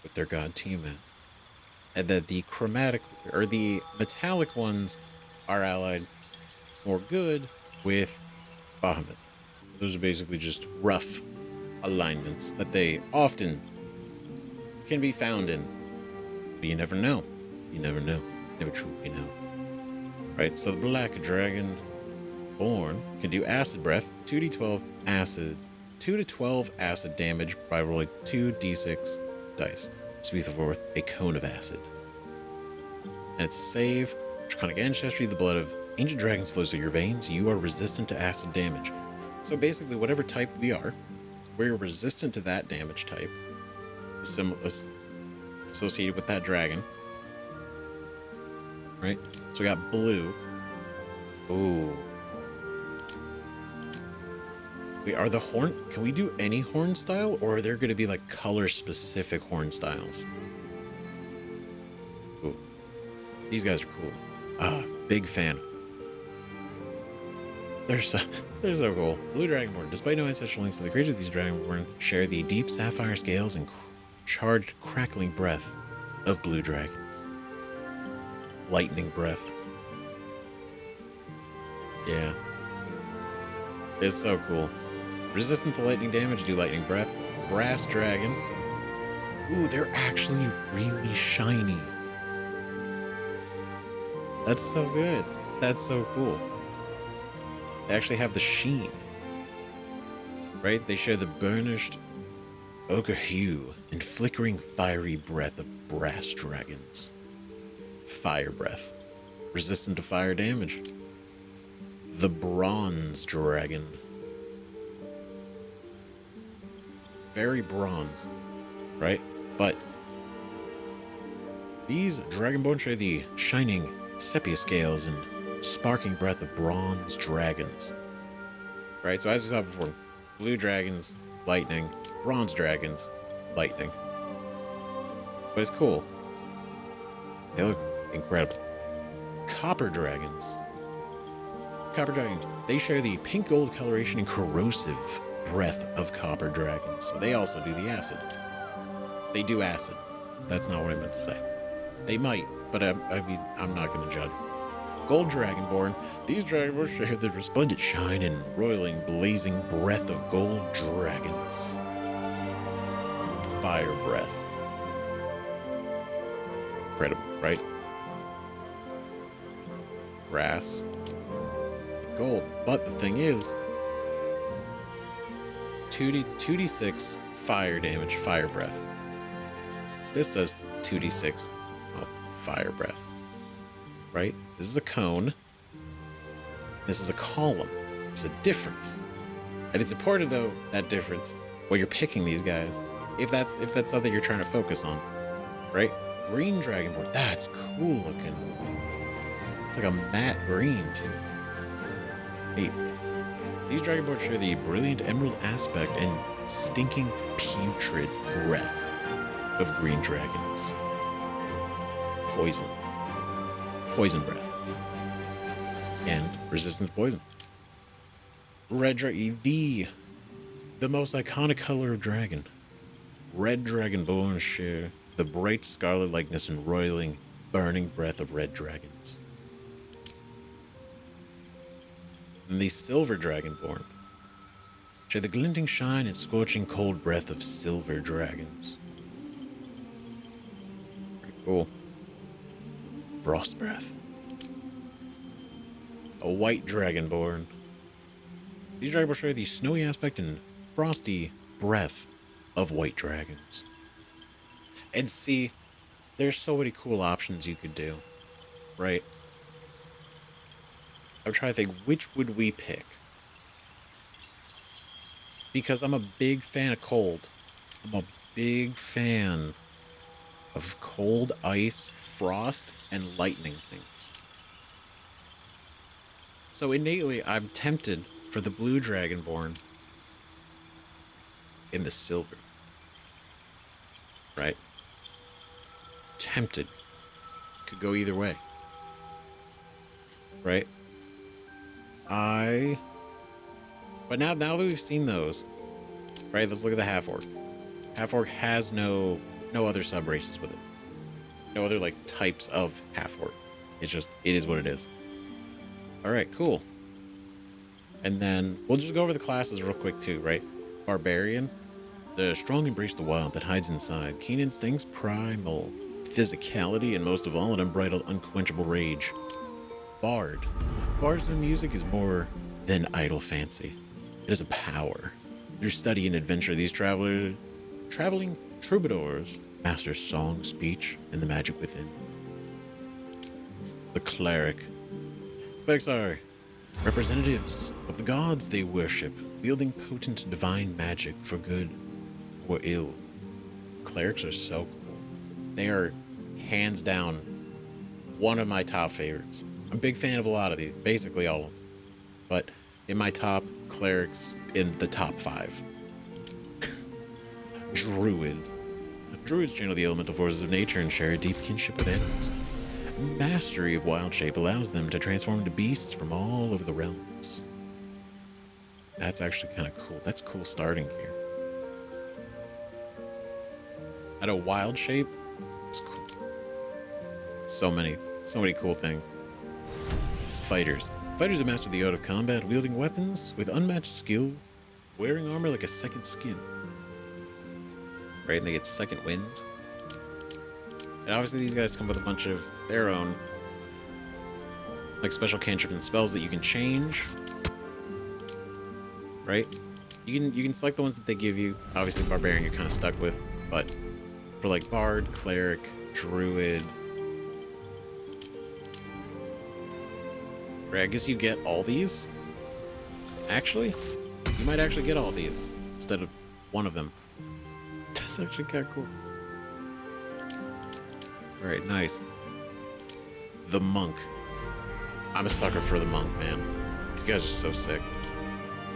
S1: with their god Tiamat. And that the chromatic or the metallic ones are allied more good with Bahamut. Those are basically just rough alignments that they often can be found in. But you never know. You never know. Never truly know. Right, so the black dragon born can do acid breath, 2d12 acid, 2 to 12 acid damage by rolling 2d6 dice. Speak forth a cone of acid. And it's a save. Draconic ancestry, the blood of ancient dragons flows through your veins. You are resistant to acid damage. So basically, whatever type we are, we're resistant to that damage type, associated with that dragon. Right? So we got blue. Ooh. Wait, are the horn... Can we do any horn style? Or are there going to be, like, color-specific horn styles? Ooh. These guys are cool. Big fan. They're so cool. Blue Dragonborn. Despite no ancestral links to the creatures, these Dragonborn share the deep sapphire scales and charged, crackling breath of blue dragons. Lightning breath. Yeah. It's so cool. Resistant to lightning damage, do lightning breath. Brass dragon. Ooh, they're actually really shiny. That's so good. That's so cool. They actually have the sheen. Right? They share the burnished ochre hue and flickering fiery breath of brass dragons. Fire breath, resistant to fire damage. The bronze dragon. Very bronze, right? But these dragonborn share the shining sepia scales and sparking breath of bronze dragons. Right, so as we saw before, blue dragons, lightning, bronze dragons, lightning. But it's cool. They look incredible. Copper dragons. Copper dragons, they share the pink gold coloration and corrosive breath of copper dragons. So they also do the acid. They do acid. That's not what I meant to say. They might, but I mean, I'm not going to judge. Gold dragonborn. These dragonborn share the resplendent shine and roiling, blazing breath of gold dragons. Fire breath. Incredible, right? Brass. Gold. But the thing is, 2d6 fire damage, fire breath. This does 2d6 of fire breath. Right? This is a cone. This is a column. There's a difference. And it's important though, that difference, when you're picking these guys, if that's something you're trying to focus on. Right? Green dragonborn. That's cool looking. It's like a matte green too. Neat. These dragonborn share the brilliant emerald aspect and stinking putrid breath of green dragons. Poison. Poison breath. And resistant to poison. Red dragon, the most iconic color of dragon. Red dragonborn share the bright scarlet likeness and roiling, burning breath of red dragons. And the silver dragonborn share the glinting shine and scorching cold breath of silver dragons. Pretty cool. Frost breath. A white dragonborn. These dragonborn share the snowy aspect and frosty breath of white dragons. And see, there's so many cool options you could do, right? I'm trying to think, which would we pick? Because I'm a big fan of cold. I'm a big fan of cold, ice, frost, and lightning things. So innately, I'm tempted for the blue dragonborn in the silver. Right? Tempted. Could go either way. Right? But now that we've seen those, right, let's look at the half-orc. Half-orc has no other sub-races with it. No other, like, types of half-orc. It's just, it is what it is. Alright, cool. And then, we'll just go over the classes real quick too, right? Barbarian. The strong embrace the wild that hides inside. Keen instincts, primal physicality, and most of all, an unbridled, unquenchable rage. Bard. Bard's music is more than idle fancy. It is a power. Through study and adventure, these traveling troubadours master song, speech, and the magic within. The cleric. Clerics are representatives of the gods they worship, wielding potent divine magic for good or ill. Clerics are so cool. They are hands down one of my top favorites. I'm a big fan of a lot of these, basically all of them. But in my top, clerics in the top 5. Druid. Druids channel the elemental forces of nature and share a deep kinship with animals. Mastery of wild shape allows them to transform into beasts from all over the realms. That's actually kind of cool. That's cool starting here. At a wild shape, it's cool. So many cool things. Fighters. Fighters have mastered the art of combat, wielding weapons with unmatched skill, wearing armor like a second skin. Right, and they get second wind. And obviously these guys come with a bunch of their own, like, special cantrips and spells that you can change. Right? You can select the ones that they give you. Obviously Barbarian you're kind of stuck with. But for like bard, cleric, druid, right, I guess you get all these. Actually, you might actually get all these instead of one of them. That's actually kind of cool. All right, nice. The monk. I'm a sucker for the monk, man. These guys are so sick.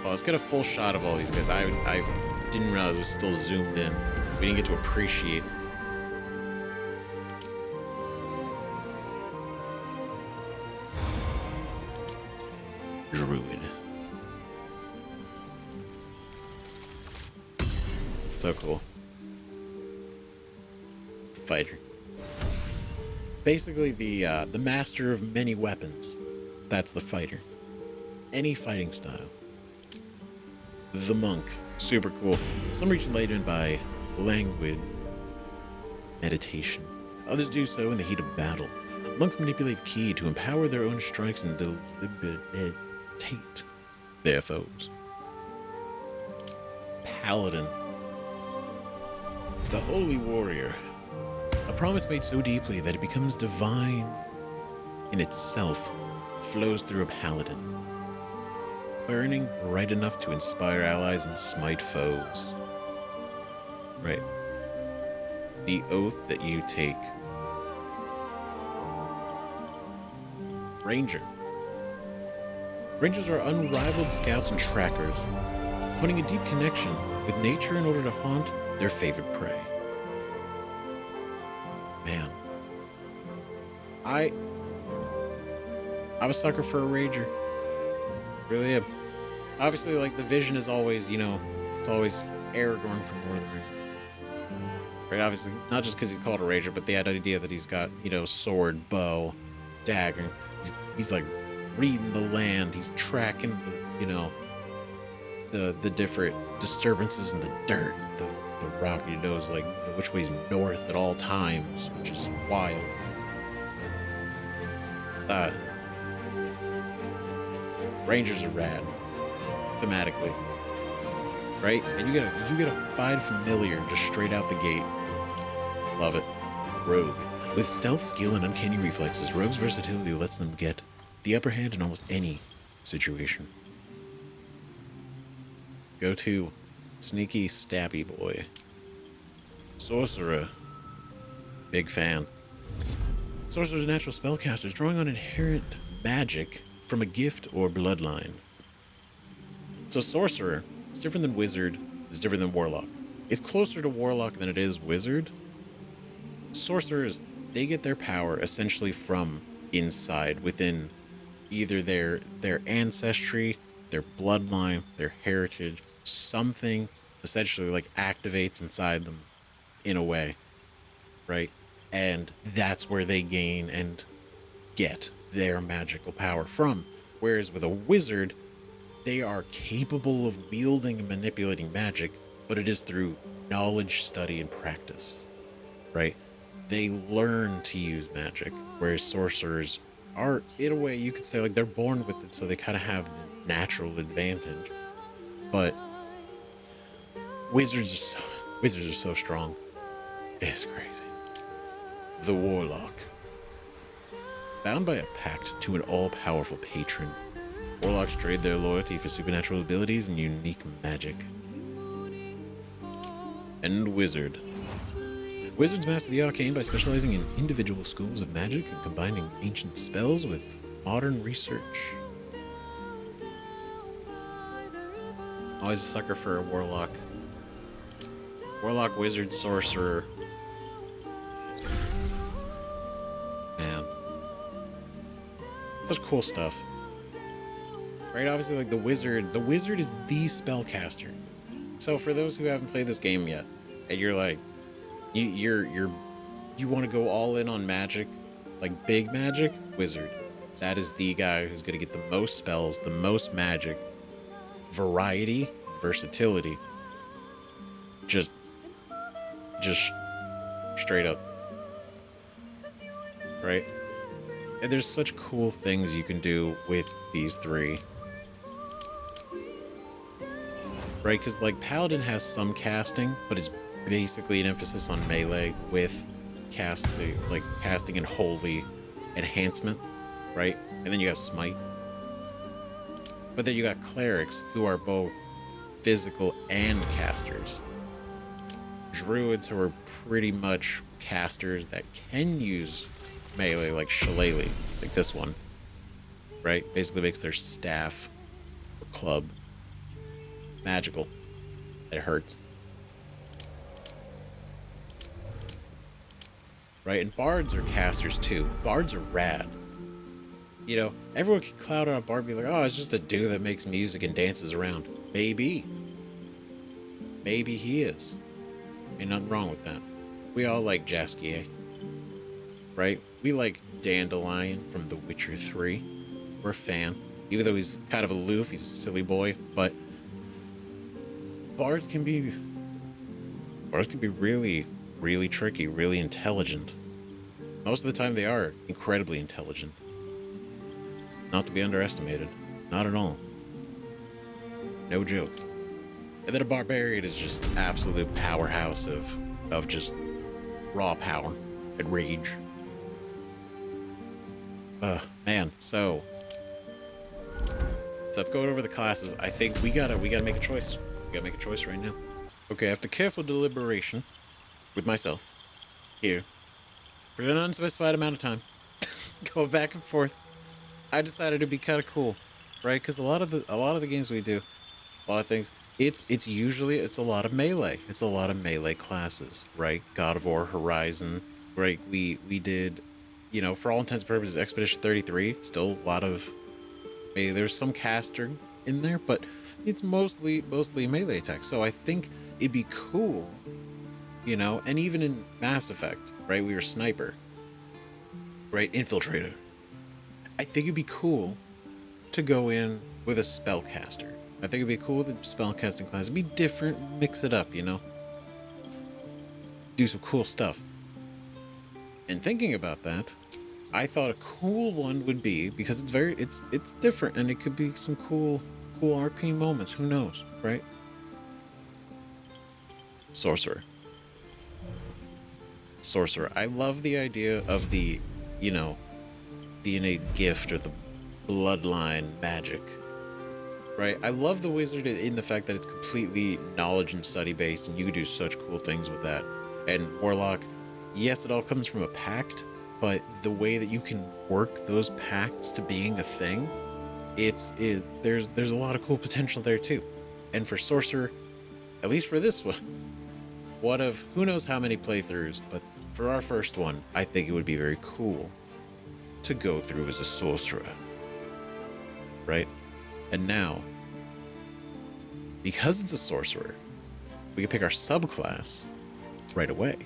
S1: Oh, let's get a full shot of all these guys. I didn't realize it was still zoomed in. We didn't get to appreciate. Druid. So cool. Fighter. Basically the master of many weapons. That's the fighter. Any fighting style. The monk. Super cool. Some reach enlightenment by languid meditation. Others do so in the heat of battle. Monks manipulate ki to empower their own strikes and debilitate their foes. Paladin. The holy warrior. A promise made so deeply that it becomes divine in itself, flows through a paladin. Burning bright enough to inspire allies and smite foes. Right. The oath that you take. Ranger. Rangers are unrivaled scouts and trackers, honing a deep connection with nature in order to haunt their favorite prey. Man. I'm a sucker for a ranger. Really am. Obviously, like, the vision is always, you know, it's always Aragorn from Lord of the Rings. Right, obviously, not just because he's called a ranger, but the idea that he's got, you know, sword, bow, dagger. He's like reading the land. He's tracking, you know, the different disturbances in the dirt. The rock, he knows, like, which way's north at all times, which is wild. Rangers are rad, thematically, right? And you get a fine familiar just straight out the gate. Love it. Rogue. With stealth, skill, and uncanny reflexes, Rogue's versatility lets them get the upper hand in almost any situation. Go to sneaky, stabby boy. Sorcerer. Big fan. Sorcerers are natural spellcasters, drawing on inherent magic from a gift or bloodline. So sorcerer is different than wizard, is different than warlock. It's closer to warlock than it is wizard. Sorcerers, they get their power essentially from inside, within either their ancestry, their bloodline, their heritage, something essentially like activates inside them in a way, right? And that's where they gain and get their magical power from. Whereas with a wizard, they are capable of wielding and manipulating magic, but it is through knowledge, study, and practice, right? They learn to use magic, whereas sorcerers are, in a way, you could say, like, they're born with it, so they kind of have the natural advantage. But wizards are so strong. It's crazy. The warlock. Bound by a pact to an all-powerful patron, warlocks trade their loyalty for supernatural abilities and unique magic. And wizard. Wizards master the arcane by specializing in individual schools of magic and combining ancient spells with modern research. Always a sucker for a warlock. Warlock, wizard, sorcerer. Man. Such cool stuff. Right, obviously, like, the wizard is the spellcaster. So for those who haven't played this game yet, and you're like, you want to go all in on magic, like big magic, wizard. That is the guy who's going to get the most spells, the most magic, variety, versatility. Just straight up. Right? And there's such cool things you can do with these three. Right? Because, like, Paladin has some casting, but it's basically an emphasis on melee with casting and holy enhancement, right? And then you have smite. But then you got clerics who are both physical and casters. Druids who are pretty much casters that can use melee, like shillelagh, like this one, right? Basically makes their staff or club magical. It hurts. Right? And bards are casters too. Bards are rad. You know, everyone can cloud on a bard and be like, oh, it's just a dude that makes music and dances around. Maybe. Maybe he is. Ain't nothing wrong with that. We all like Jaskier. Right? We like Dandelion from The Witcher 3. We're a fan. Even though he's kind of aloof, he's a silly boy, but bards can be really, really tricky, really intelligent. Most of the time they are incredibly intelligent. Not to be underestimated. Not at all. No joke. And then a barbarian is just absolute powerhouse of just raw power and rage. Man, so let's go over the classes. I think we gotta make a choice. We gotta make a choice right now. Okay, after careful deliberation with myself here for an unspecified amount of time, going back and forth, I decided to be kind of cool, right? Because a lot of the games we do, a lot of things, it's a lot of melee. It's a lot of melee classes, right? God of War, Horizon, right? We did, you know, for all intents and purposes, Expedition 33. Still a lot of melee. There's some caster in there, but it's mostly melee attack. So I think it'd be cool, you know. And even in Mass Effect, right? We were sniper, right? Infiltrator. I think it'd be cool to go in with a spellcaster. I think it'd be cool with a spellcasting class. It'd be different, mix it up, you know? Do some cool stuff. And thinking about that, I thought a cool one would be, because it's different and it could be some cool RP moments, who knows, right? Sorcerer. I love the idea of the, you know, the innate gift or the bloodline magic, right? I love the wizard in the fact that it's completely knowledge and study based, and you can do such cool things with that. And warlock, yes, it all comes from a pact, but the way that you can work those pacts to being a thing, there's a lot of cool potential there too. And for sorcerer, at least for this one, who knows how many playthroughs, but for our first one, I think it would be very cool to go through as a sorcerer, right? And now, because it's a sorcerer, we can pick our subclass right away.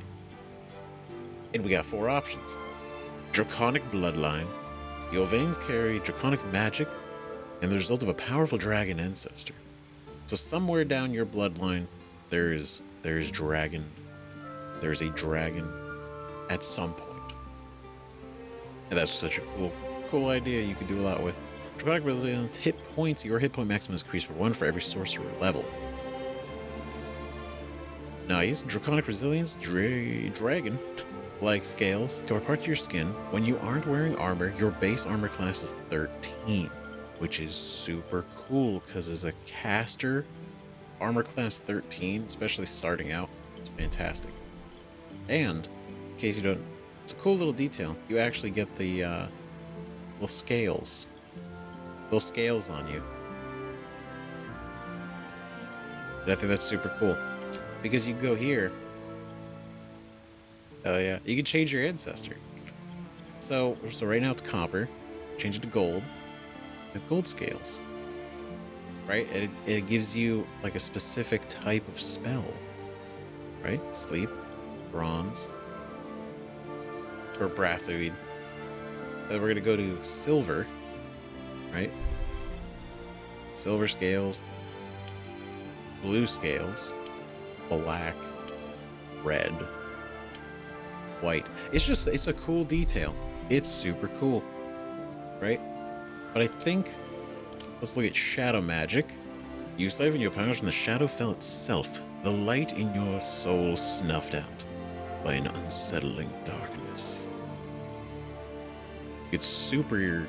S1: And we got 4 options. Draconic bloodline. Your veins carry draconic magic and the result of a powerful dragon ancestor. So somewhere down your bloodline, there's dragon. There's a dragon at some point. And that's such a cool idea you can do a lot with. Draconic resilience hit points. Your hit point maximum is increased for 1 for every sorcerer level. Nice. Draconic resilience, dragon like scales to parts of your skin. When you aren't wearing armor, your base armor class is 13, which is super cool because as a caster, armor class 13, especially starting out, it's fantastic. And in case you don't, it's a cool little detail. You actually get the little scales on you. And I think that's super cool because you go here. Oh yeah, you can change your ancestor. So right now it's copper. Change it to gold. The gold scales, right? It gives you like a specific type of spell, right? Sleep, bronze, or brass. I mean, then we're gonna go to silver, right? Silver scales, blue scales, black, red, white. It's a cool detail. It's super cool, right? But I think, let's look at shadow magic. You save when you opponent from the shadow fell itself. the light in your soul snuffed out by an unsettling darkness. It's superior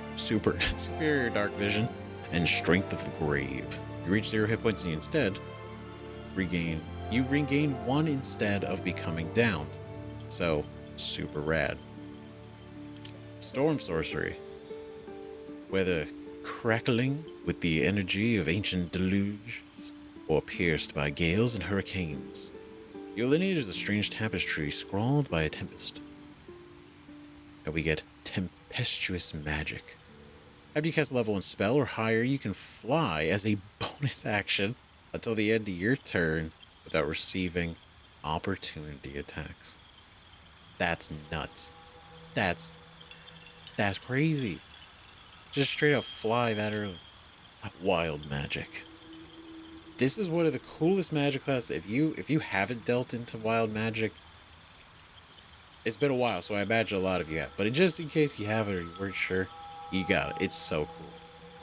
S1: dark vision and strength of the grave. You reach 0 hit points and you instead regain 1 instead of becoming downed. So, super rad. Storm sorcery. Whether crackling with the energy of ancient deluges or pierced by gales and hurricanes, your lineage is a strange tapestry scrawled by a tempest. And we get tempestuous magic. After you cast a level 1 spell or higher, you can fly as a bonus action until the end of your turn without receiving opportunity attacks. That's nuts. That's crazy. Just straight up fly that early. Wild magic. This is one of the coolest magic classes. If you haven't dealt into wild magic, it's been a while, so I imagine a lot of you have. But just in case you haven't or you weren't sure, you got it. It's so cool.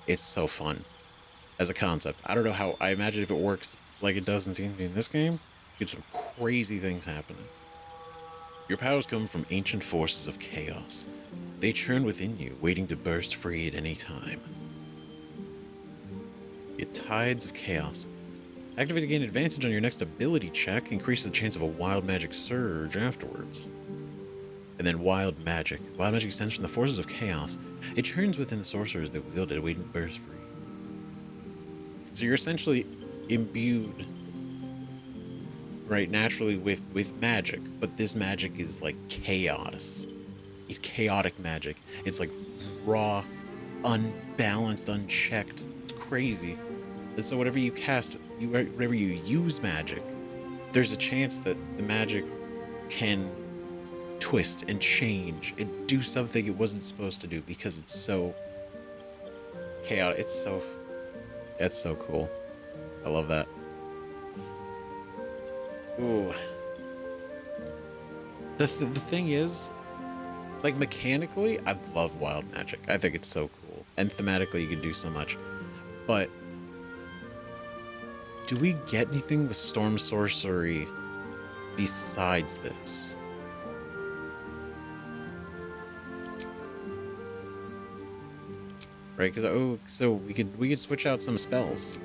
S1: It's so fun as a concept. I don't know how. I imagine if it works like it does in this game, you get some crazy things happening. Your powers come from ancient forces of chaos. They churn within you, waiting to burst free at any time. The tides of chaos. Activate to gain advantage on your next ability check, increases the chance of a wild magic surge afterwards. And then wild magic. Wild magic stems from the forces of chaos. It churns within the sorcerers that wield it, waiting to burst free. So you're essentially imbued, right, naturally with magic, but this magic is like chaos. It's chaotic magic. It's like raw, unbalanced, unchecked. It's crazy. And so whatever you cast, whenever you use magic, there's a chance that the magic can twist and change and do something it wasn't supposed to do because it's so chaotic. That's so cool. I love that. Ooh. The thing is, like, mechanically, I love wild magic. I think it's so cool. And thematically, you can do so much. But do we get anything with storm sorcery besides this? Right? Because so we could switch out some spells.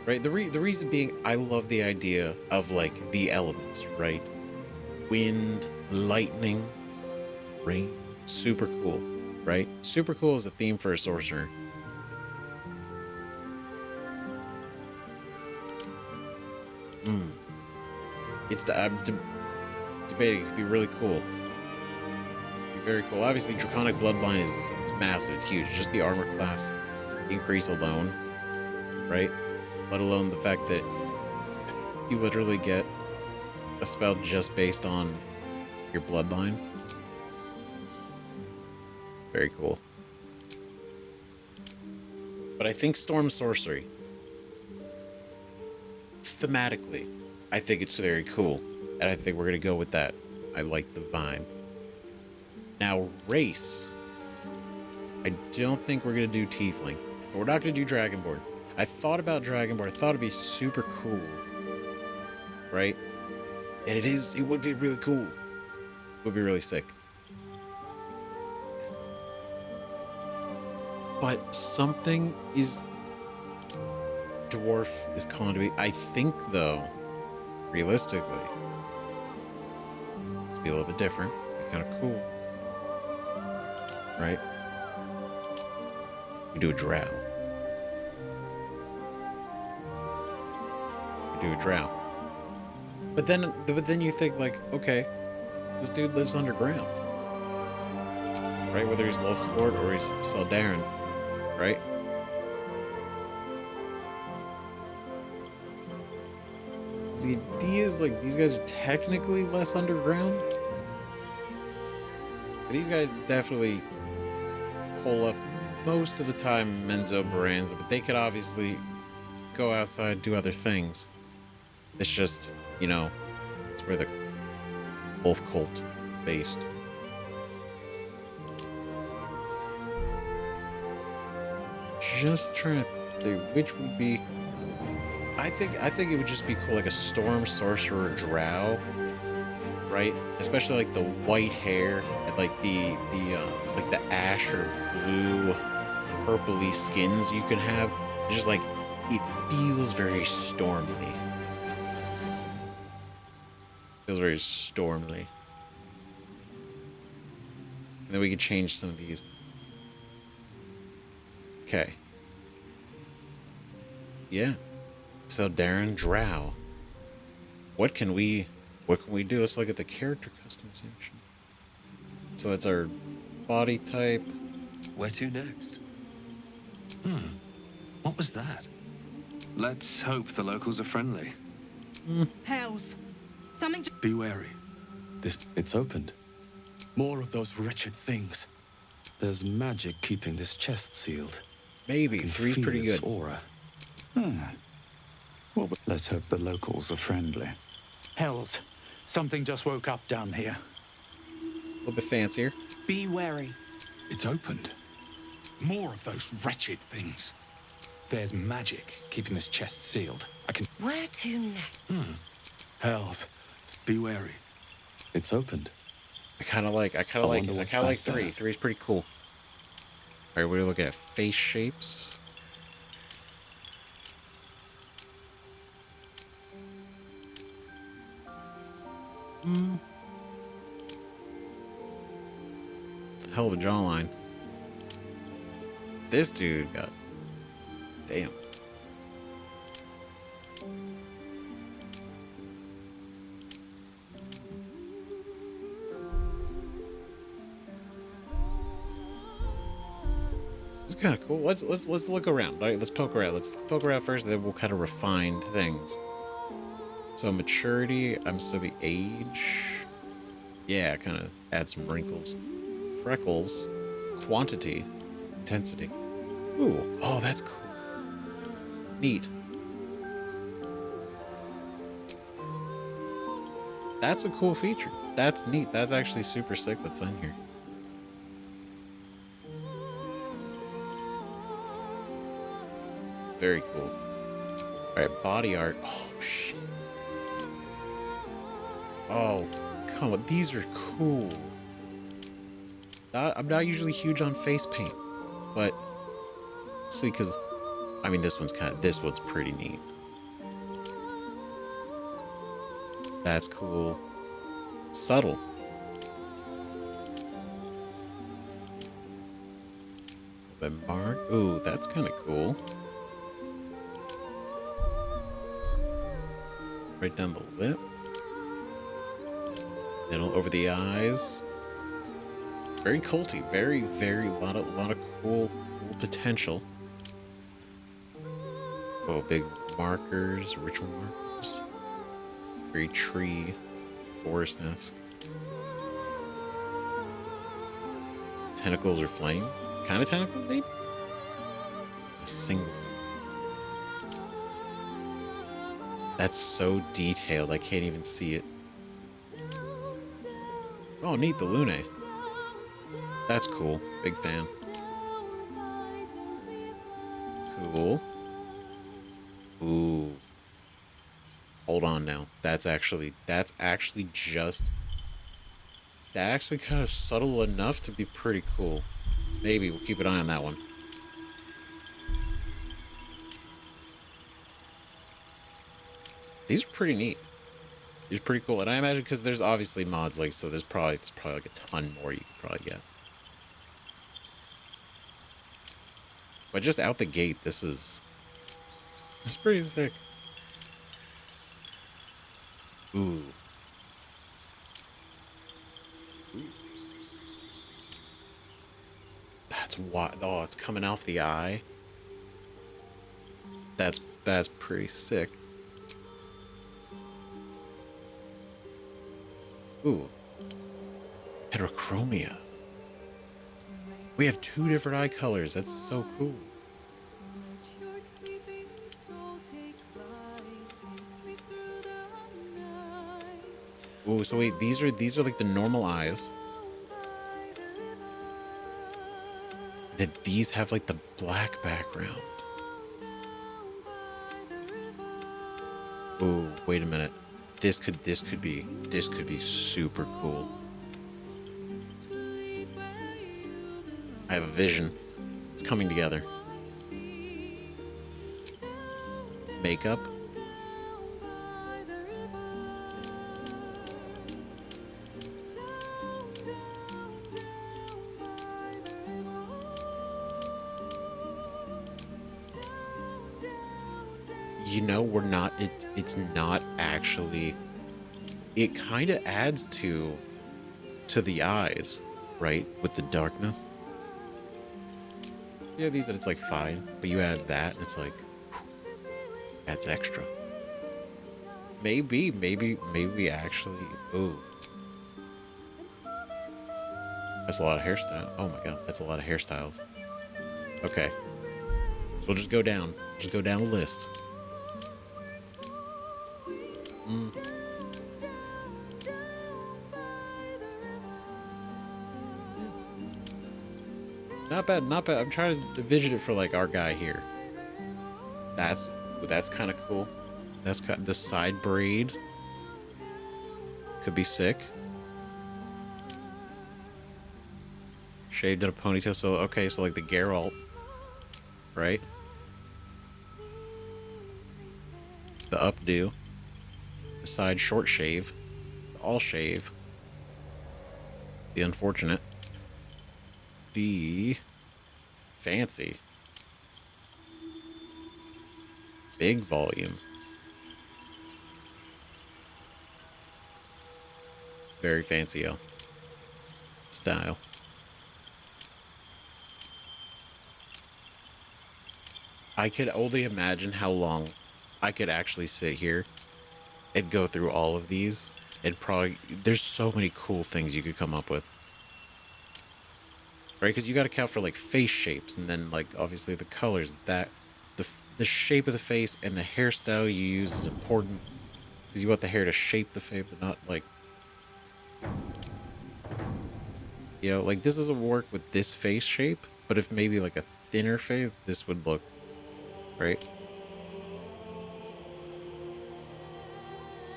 S1: Right? The reason being, I love the idea of like the elements, right? Wind, lightning, rain, super cool, right? Super cool is a theme for a sorcerer. I'm debating. It could be really cool. Very cool. Obviously, Draconic bloodline it's massive. It's huge. Just the armor class increase alone, right? Let alone the fact that you literally get a spell just based on your bloodline. Very cool. But I think storm sorcery, thematically, I think it's very cool, and I think we're gonna go with that. I like the vibe. Now, race. I don't think we're going to do Tiefling. But we're not going to do Dragonborn. I thought about Dragonborn. I thought it'd be super cool. Right? And it would be really cool. It would be really sick. But something is... Dwarf is calling to me. I think, though, realistically, it's be a little bit different. Be kind of cool. Right? We do a drow. But then you think like, okay, this dude lives underground. Right? Whether he's Lothsport or he's Saldarin, right? The idea is like these guys are technically less underground. But these guys definitely pull up most of the time Menzo Baranza, but they could obviously go outside, do other things. It's just, you know, it's where the wolf cult based. Just trying to think which would be I think it would just be cool, like a storm sorcerer drow, right? Especially like the white hair and like like the ash or blue, purpley skins you can have. It's just like it feels very stormly. Feels very stormly. And then we can change some of these. Okay. Yeah. So Darren Drow. What can we do? Let's look at the character customization. So that's our body type.
S4: Where to next? What was that? Let's hope the locals are friendly.
S5: Hells. Something.
S6: Be wary. It's opened. More of those wretched things. There's magic keeping this chest sealed.
S1: Maybe.
S6: I can
S1: 3's
S6: feel
S1: pretty
S6: its
S1: good.
S6: aura.
S7: Well, let's hope the locals are friendly. Hells, something just woke up down here.
S1: A little bit fancier.
S5: Be wary.
S6: It's opened. More of those wretched things. There's magic keeping this chest sealed. I can...
S5: Where to next?
S6: Hells, be wary. It's opened.
S1: I kind of like it. I
S6: wonder
S1: kind
S6: what's
S1: of like
S6: back
S1: 3.
S6: there.
S1: 3's pretty cool. All right, we're looking at face shapes. Hell of a jawline. This dude got... Damn. It's kind of cool. Let's look around. All right, let's poke around. Let's poke around first, and then we'll kind of refine things. So maturity, I'm still the age. Yeah, kind of add some wrinkles. Freckles, quantity, intensity. Ooh, oh, that's cool. Neat. That's a cool feature. That's neat. That's actually super sick that's in here. Very cool. Alright, body art. Oh, shit. Oh, come on. These are cool. I'm not usually huge on face paint, but see, because I mean, this one's pretty neat. That's cool. Subtle. The mark. Ooh, that's kind of cool. Right down the lip. Middle over the eyes. Very culty. Very, very lot of cool potential. Oh, big markers, ritual markers. Very tree, forest-esque. Tentacles or flame? Kind of tentacle, maybe? A single. That's so detailed, I can't even see it. Oh, neat, the Lune. That's cool. Big fan. Cool. Ooh. Hold on now. That's actually just... That actually kind of subtle enough to be pretty cool. Maybe we'll keep an eye on that one. These are pretty neat. These are pretty cool. And I imagine because there's obviously mods, like, so there's probably like a ton more you could probably get. But just out the gate, it's pretty sick. Ooh. That's why. Oh, it's coming out the eye. That's pretty sick. Ooh. Heterochromia. We have 2 different eye colors. That's so cool. Ooh, so wait, these are like the normal eyes. Then these have like the black background. Ooh, wait a minute. This could be super cool. I have a vision. It's coming together. Makeup. You know, we're not, it's not actually, it kind of adds to the eyes, right? With the darkness. Yeah, these, it's like fine, but you add that and it's like, adds extra. Maybe actually, ooh. That's a lot of hairstyle. Oh my god, that's a lot of hairstyles. Okay. So we'll just go down. Just go down the list. Not bad, not bad. I'm trying to envision it for like our guy here. That's kind of cool. That's the side braid. Could be sick. Shaved in a ponytail. So okay, so like the Geralt, right? The updo. The side short shave. The all shave. The unfortunate. The fancy. Big volume. Very fancy style. I could only imagine how long I could actually sit here and go through all of these. And probably, there's so many cool things you could come up with. Right? Because you got to account for like face shapes and then like obviously the colors. That the shape of the face and the hairstyle you use is important. Because you want the hair to shape the face, but not like, you know, like this doesn't work with this face shape, but if maybe like a thinner face, this would look, right?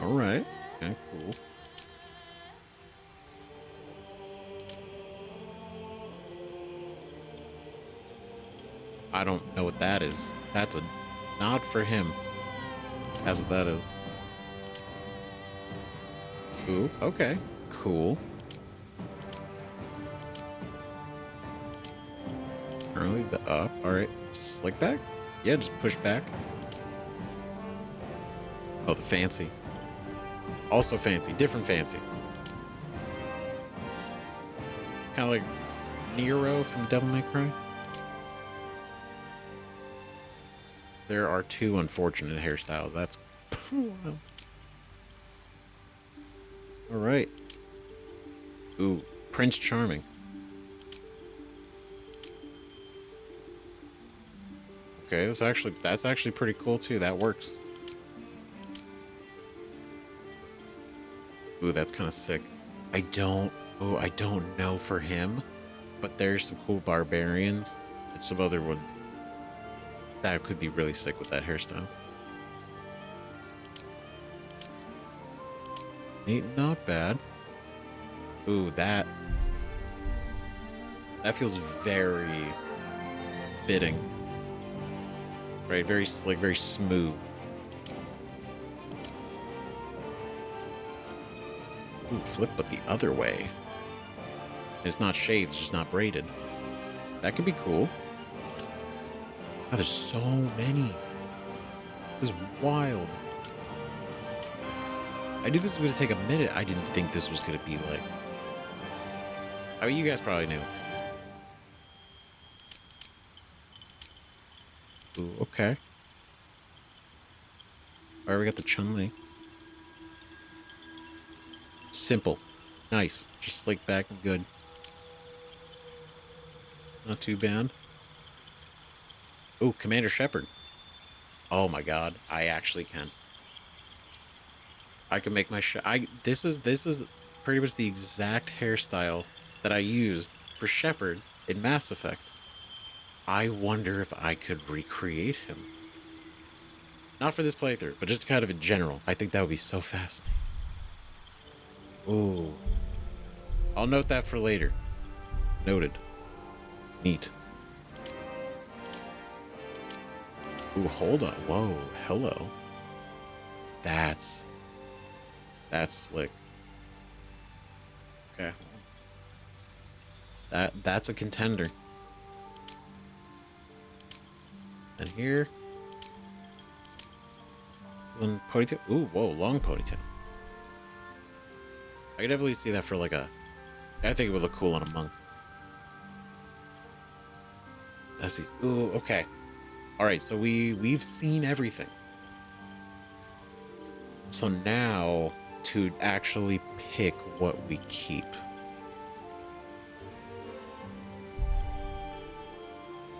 S1: All right. Okay, cool. I don't know what that is. That's a nod for him. That's what that is. Ooh, okay. Cool. Currently the up. Alright. Slick back? Yeah, just push back. Oh, the fancy. Also fancy. Different fancy. Kind of like Nero from Devil May Cry. There are two unfortunate hairstyles. That's wild. All right. Ooh, Prince Charming. Okay, that's actually pretty cool too. That works. Ooh, that's kind of sick. I don't know for him, but there's some cool barbarians and some other ones that could be really sick with that hairstyle. Neat, not bad. Ooh, that feels very fitting. Right, very slick, very smooth. Ooh, flip but the other way. It's not shaved, it's just not braided. That could be cool. Oh, there's so many. This is wild. I knew this was going to take a minute. I didn't think this was going to be like... I mean, you guys probably knew. Ooh, okay. Alright, we got the Chun-Li. Simple. Nice. Just slick back and good. Not too bad. Ooh, Commander Shepard. Oh my god, I actually can. I can make my this is pretty much the exact hairstyle that I used for Shepard in Mass Effect. I wonder if I could recreate him. Not for this playthrough, but just kind of in general. I think that would be so fascinating. Ooh. I'll note that for later. Noted. Neat. Ooh, hold on. Whoa, hello. That's slick. Okay. That's a contender. And here. One ponytail. Ooh, whoa, long ponytail. I could definitely see that for like a. I think it would look cool on a monk. That's it. Ooh, okay. All right, so we've seen everything. So now to actually pick what we keep.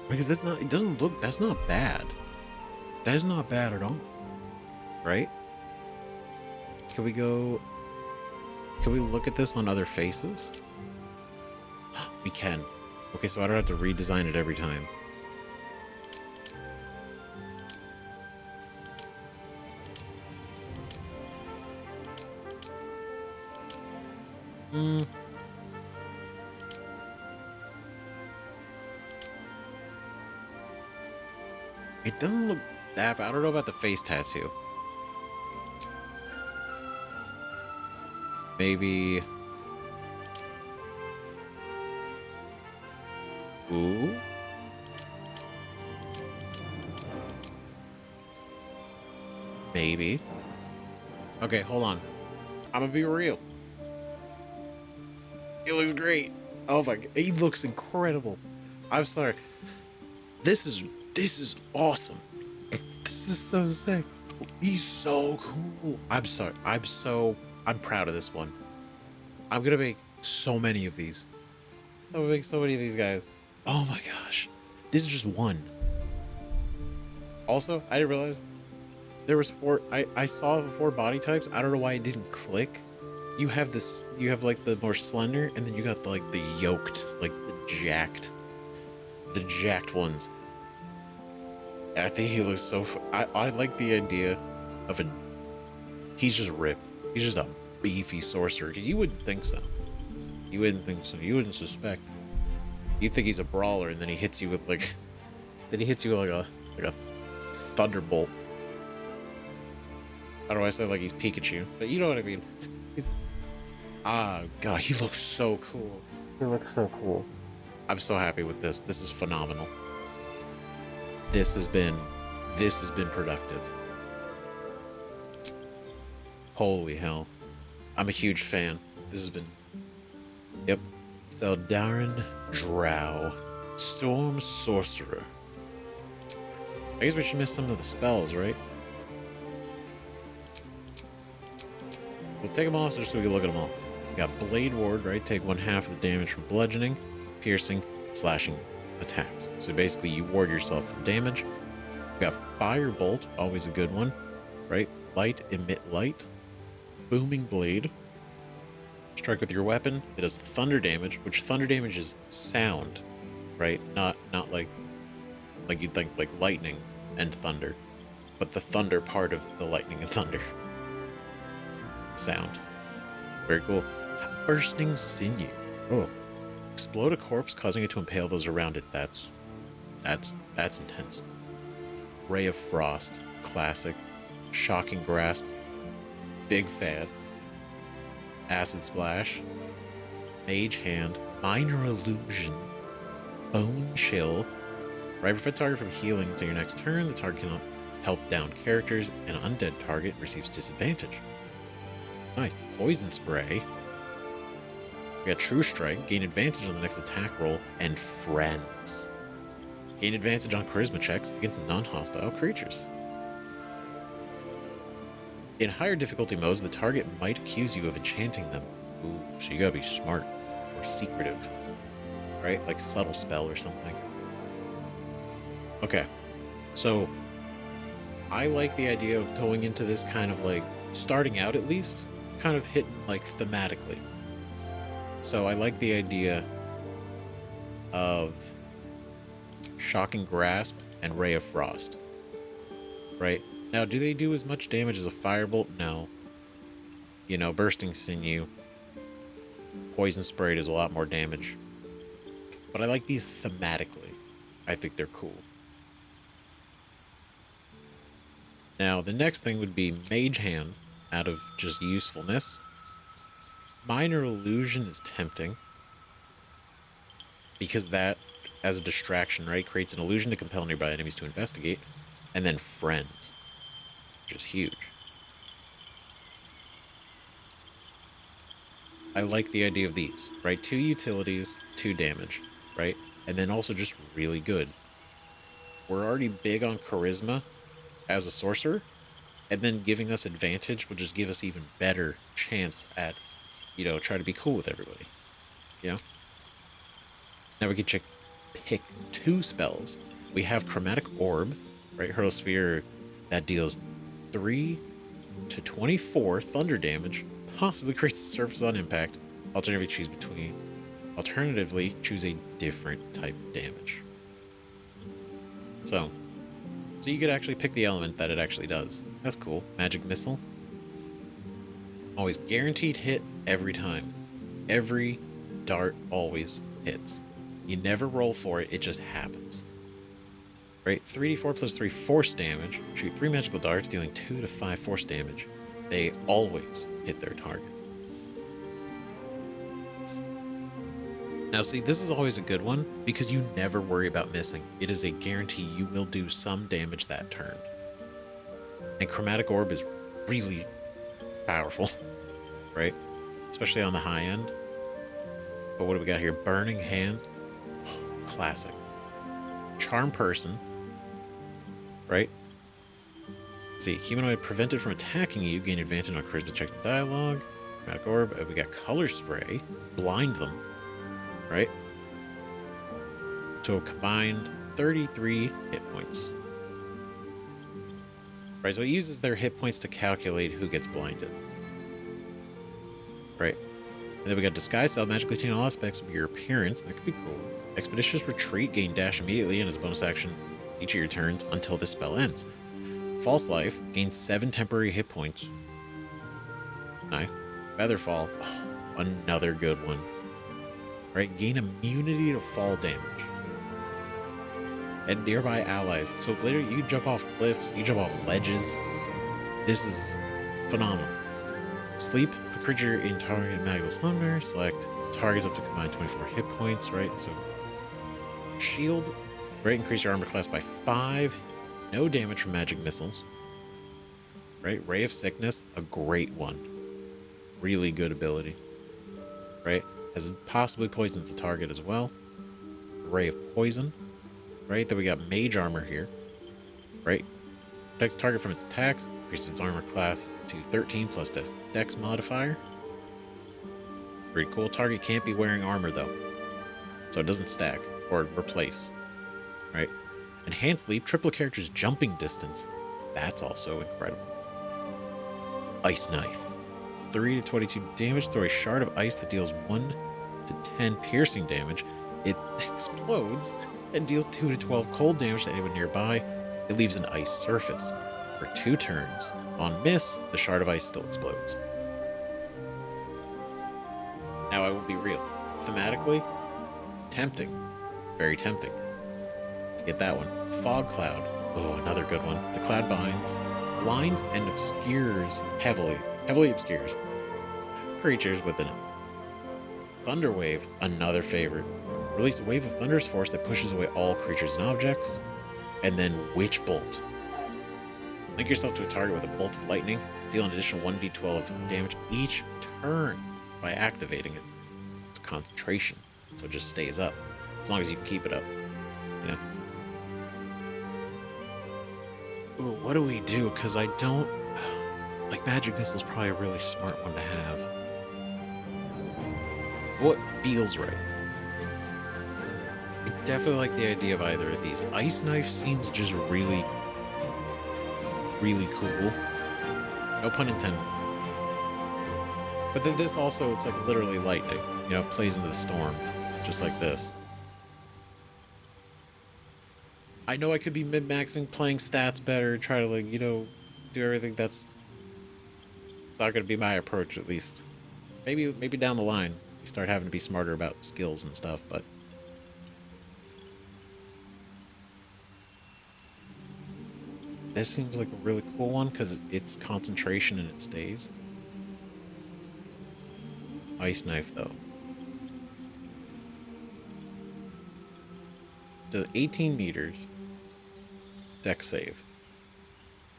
S1: Because that's not. It doesn't look. That's not bad. That's not bad at all. Right? Can we go? Can we look at this on other faces? We can. Okay, so I don't have to redesign it every time. It doesn't look that bad. I don't know about the face tattoo. Maybe. Ooh. Maybe. Okay, hold on. I'm gonna be real. He looks great. Oh my god, he looks incredible. I'm sorry. This is awesome. This is so sick. He's so cool. I'm sorry. I'm proud of this one. I'm gonna make so many of these. I'm gonna make so many of these guys. Oh my gosh. This is just one. Also, I didn't realize there was 4. I saw the 4 body types. I don't know why it didn't click. You have this. You have like the more slender, and then you got like the yoked, like the jacked ones. And I think he looks so. I like the idea of a. He's just ripped. He's just a beefy sorcerer. You wouldn't think so. You wouldn't think so. You wouldn't suspect. You think he's a brawler, and then he hits you with like. Then he hits you with like a thunderbolt. I don't know why I say like he's Pikachu, but you know what I mean. He's. Ah, God, he looks so cool. He looks so cool. I'm so happy with this. This is phenomenal. This has been productive. Holy hell. I'm a huge fan. This has been... Yep. Seldarin Drow. Storm Sorcerer. I guess we should miss some of the spells, right? We'll take them off just so we can look at them all. We got Blade Ward, right? Take 1/2 of the damage from bludgeoning, piercing, slashing attacks. So basically you ward yourself from damage. We got Firebolt, always a good one, right? Light, emit light. Booming Blade. Strike with your weapon. It does thunder damage, which thunder damage is sound, right? Not like you'd think like lightning and thunder, but the thunder part of the lightning and thunder. Sound. Very cool. Bursting Sinew. Oh. Explode a corpse, causing it to impale those around it. That's intense. Ray of Frost. Classic. Shocking Grasp. Big fan. Acid Splash. Mage Hand. Minor Illusion. Bone Chill. Right, prevent target from healing until your next turn. The target cannot help down characters, and an undead target receives disadvantage. Nice. Poison Spray. We got True Strike. Gain advantage on the next attack roll. And Friends. Gain advantage on charisma checks against non-hostile creatures. In higher difficulty modes, the target might accuse you of enchanting them. Ooh, so you gotta be smart or secretive. Right? Like subtle spell or something. Okay. So, I like the idea of going into this kind of like, starting out at least, kind of hitting like thematically. So I like the idea of Shocking Grasp and Ray of Frost. Right? Now, do they do as much damage as a firebolt? No. You know, bursting sinew, poison spray does a lot more damage. But I like these thematically. I think they're cool. Now, the next thing would be Mage Hand, out of just usefulness. Minor Illusion is tempting, because that, as a distraction, right, creates an illusion to compel nearby enemies to investigate. And then Friends, which is huge. I like the idea of these, right? 2 utilities, 2 damage, right? And then also just really good. We're already big on charisma as a sorcerer, and then giving us advantage will just give us even better chance at, you know, try to be cool with everybody, you know? Now we can pick 2 spells. We have Chromatic Orb, right? Hurl Sphere, that deals 3 to 24 thunder damage, possibly creates a surface on impact. Alternatively, choose a different type of damage. So you could actually pick the element that it actually does. That's cool. Magic Missile. Always guaranteed hit every time. Every dart always hits. You never roll for it, it just happens. Right? 3d4 plus 3 force damage. Shoot 3 magical darts, dealing 2 to 5 force damage. They always hit their target. Now see, this is always a good one because you never worry about missing. It is a guarantee you will do some damage that turn. And Chromatic Orb is really powerful, right? Especially on the high end. But what do we got here? Burning Hands. Classic. Charm Person, right? Let's see, humanoid prevented from attacking you, gain advantage on charisma checks and dialogue. Chromatic Orb. We got Color Spray. Blind them. Right? To a combined 33 hit points. Right, so it uses their hit points to calculate who gets blinded. Right? And then we got Disguise Self, magically change all aspects of your appearance. That could be cool. Expeditious Retreat, gain dash immediately and as a bonus action each of your turns until this spell ends. False Life, gain 7 temporary hit points. Nice. Featherfall, another good one. Right, gain immunity to fall damage and nearby allies. So later you jump off cliffs, you jump off ledges. This is phenomenal. Sleep, put creature in target magical slumber. Select targets up to combined 24 hit points. Right, so shield, right, increase your armor class by 5. No damage from magic missiles. Right, Ray of Sickness, a great one. Really good ability. Right. As it possibly poisons the target as well. Ray of Poison. Right, then we got Mage Armor here. Right. Protects the target from its attacks. Increases its armor class to 13 plus Dex modifier. Pretty cool. Target can't be wearing armor though. So it doesn't stack or replace. Right. Enhanced Leap, triple character's jumping distance. That's also incredible. Ice Knife. 3 to 22 damage. Throw a shard of ice that deals 1 to 10 piercing damage. It explodes and deals 2 to 12 cold damage to anyone nearby. It leaves an ice surface. For 2 turns. On miss, the shard of ice still explodes. Now I will be real. Thematically, tempting. Very tempting. To get that one. Fog Cloud. Oh, another good one. The cloud blinds and obscures heavily obscures creatures within it. Thunder Wave, another favorite. Release a wave of thunderous force that pushes away all creatures and objects. And then Witch Bolt. Link yourself to a target with a bolt of lightning. Deal an additional 1d12 damage each turn by activating it. It's concentration, so it just stays up. As long as you keep it up. You know? Ooh, what do we do? Because I don't... Like, Magic Missile is probably a really smart one to have. What feels right? I definitely like the idea of either of these. Ice Knife seems just really, really cool. No pun intended. But then this also, it's like literally lightning. You know, it plays into the storm. Just like this. I know I could be min-maxing, playing stats better, try to, like, you know, do everything. It's not going to be my approach, at least. Maybe down the line, we start having to be smarter about skills and stuff, but... This seems like a really cool one, because it's concentration and it stays. Ice knife, though. Does 18 meters. Deck save.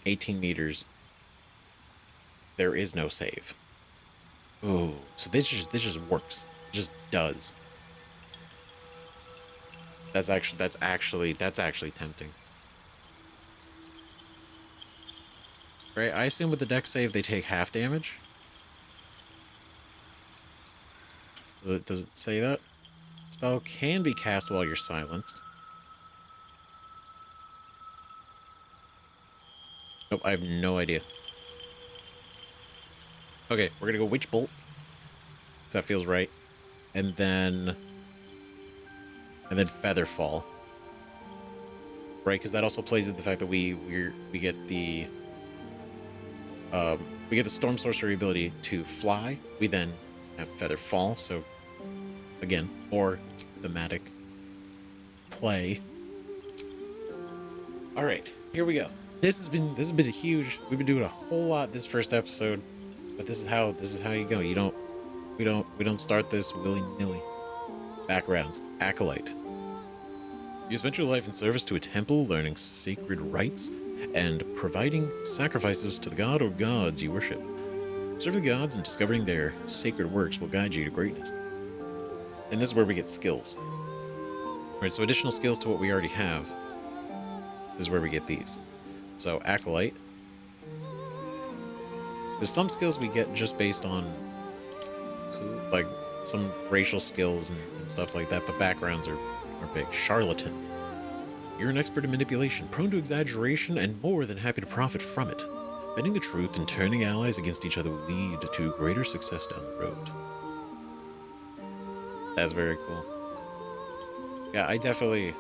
S1: 18 meters. There is no save. Ooh, so this just works. It just does. That's actually tempting. Right, I assume with the deck save they take half damage. Does it say that? Spell can be cast while you're silenced. Nope, I have no idea. Okay, we're gonna go Witch Bolt. That feels right. And then Feather Fall. Right, because that also plays into the fact that we get the Storm Sorcery ability to fly. We then have Feather Fall, so again, more thematic play. Alright, here we go. This has been huge. We've been doing a whole lot this first episode, but this is how you go. We don't start this willy-nilly. Backgrounds. Acolyte. You spent your life in service to a temple, learning sacred rites and providing sacrifices to the god or gods you worship. Serving the gods and discovering their sacred works will guide you to greatness. And this is where we get skills. Right, so additional skills to what we already have. This is where we get these. So, Acolyte. There's some skills we get just based on, like, some racial skills and stuff like that, but backgrounds are big. Charlatan. You're an expert in manipulation, prone to exaggeration, and more than happy to profit from it. Bending the truth and turning allies against each other will lead to greater success down the road. That's very cool. Yeah, I definitely...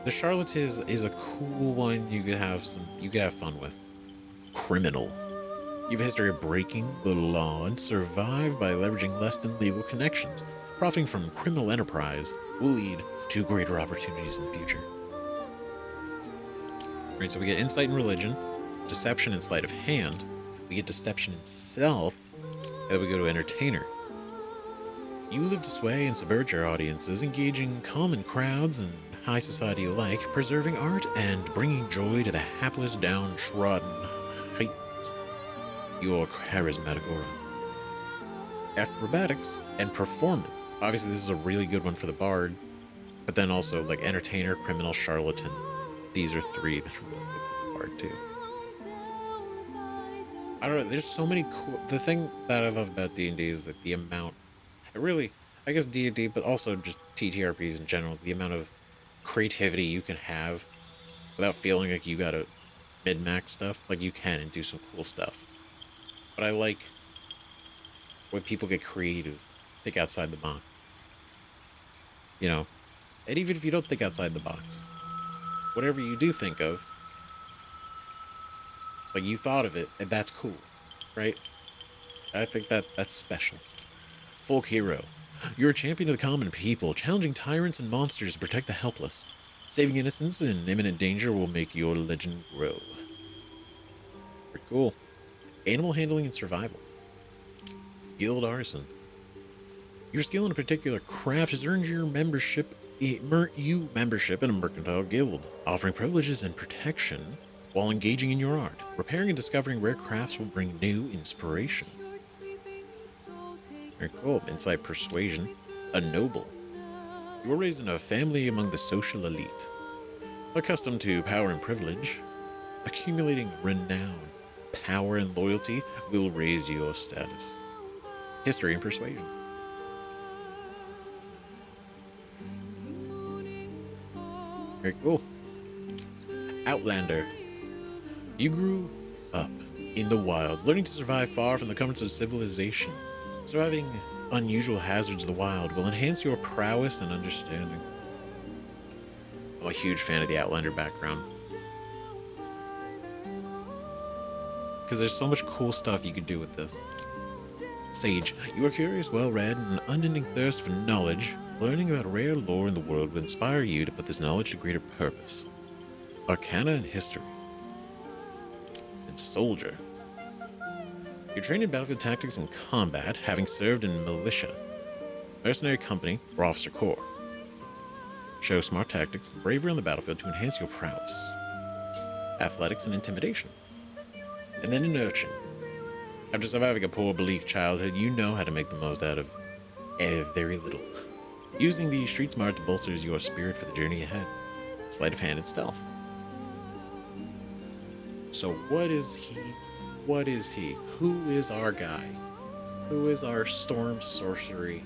S1: The Charlatan is a cool one you could have fun with. Criminal. You have a history of breaking the law and survive by leveraging less than legal connections. Profiting from criminal enterprise will lead to greater opportunities in the future. Right, so we get insight and religion, deception and sleight of hand. We get deception in stealth, and then we go to entertainer. You live to sway and subvert your audiences, engaging common crowds and high society alike, preserving art and bringing joy to the hapless downtrodden. Heights. Your charismatic aura. Acrobatics and performance. Obviously, this is a really good one for the bard, but then also like entertainer, criminal, charlatan. These are three that are really good for the bard too. I don't know. There's so many cool. The thing that I love about D&D is that the amount. I guess D&D, but also just TTRPGs in general, the amount of creativity you can have without feeling like you gotta mid-max stuff. Like, you can and do some cool stuff. But I like when people get creative, think outside the box. You know? And even if you don't think outside the box, whatever you do think of, like, you thought of it, and that's cool, right? I think that's special. Folk hero. You're a champion of the common people, challenging tyrants and monsters to protect the helpless. Saving innocents in imminent danger will make your legend grow. Pretty cool. Animal handling and survival. Guild artisan. Your skill in a particular craft has earned you membership in a mercantile guild, offering privileges and protection while engaging in your art. Repairing and discovering rare crafts will bring new inspiration. Very cool. Insight persuasion. A noble. You were raised in a family among the social elite. Accustomed to power and privilege, accumulating renown, power, and loyalty will raise your status. History and persuasion. Very cool. Outlander. You grew up in the wilds, learning to survive far from the comforts of civilization. Surviving unusual hazards of the wild will enhance your prowess and understanding. I'm a huge fan of the Outlander background. Because there's so much cool stuff you could do with this. Sage, you are curious, well-read, and an unending thirst for knowledge. Learning about rare lore in the world will inspire you to put this knowledge to greater purpose. Arcana and history. And soldier. You're trained in battlefield tactics and combat, having served in militia, mercenary company, or officer corps. Show smart tactics and bravery on the battlefield to enhance your prowess. Athletics and intimidation. And then an urchin. After surviving a poor, bleak childhood, you know how to make the most out of very little. Using the street smart to bolster your spirit for the journey ahead. Sleight of hand and stealth. So what is he? What is he? Who is our guy? Who is our storm sorcery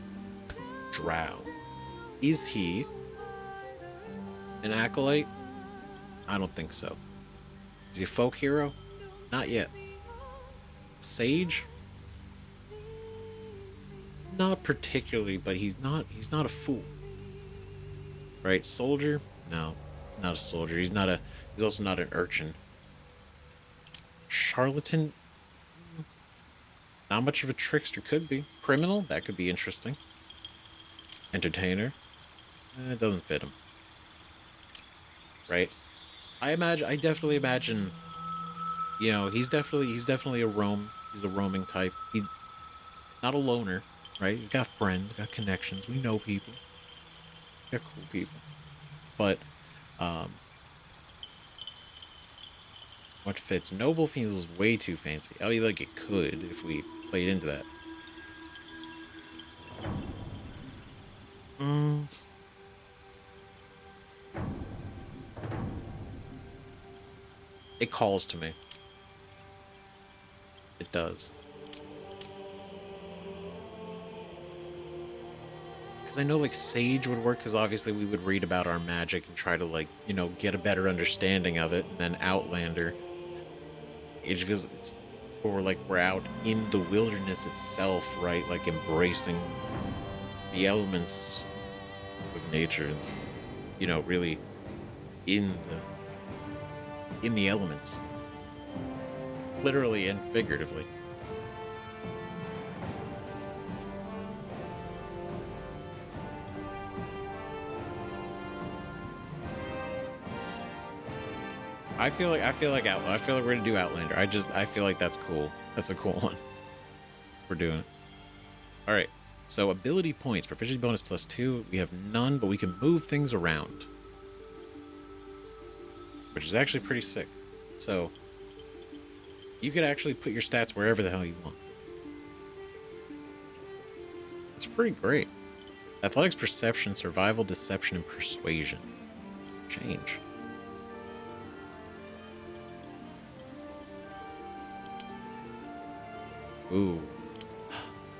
S1: drow? Is he an acolyte? I don't think so. Is he a folk hero? Not yet. Sage? Not particularly, but he's not a fool. Right? Soldier? No, not a soldier. He's also not an urchin. Charlatan? Not much of a trickster, could be. Criminal? That could be interesting. Entertainer? It doesn't fit him. Right? I definitely imagine, you know, he's definitely he's a roaming type. He's not a loner, right? He's got friends, got connections, we know people. They're cool people. But what fits? Noble feels way too fancy. I mean, like, it could if we played into that. It calls to me. It does. Because I know, like, Sage would work, because obviously we would read about our magic and try to, like, you know, get a better understanding of it. And then Outlander, it feels, or like we're out in the wilderness itself, right? Like embracing the elements of nature, and, you know, really in the elements, literally and figuratively. I feel like we're gonna do Outlander. I feel like that's cool. That's a cool one. We're doing it. All right. So ability points, proficiency bonus +2. We have none, but we can move things around, which is actually pretty sick. So you could actually put your stats wherever the hell you want. It's pretty great. Athletics, perception, survival, deception, and persuasion. Change. Ooh.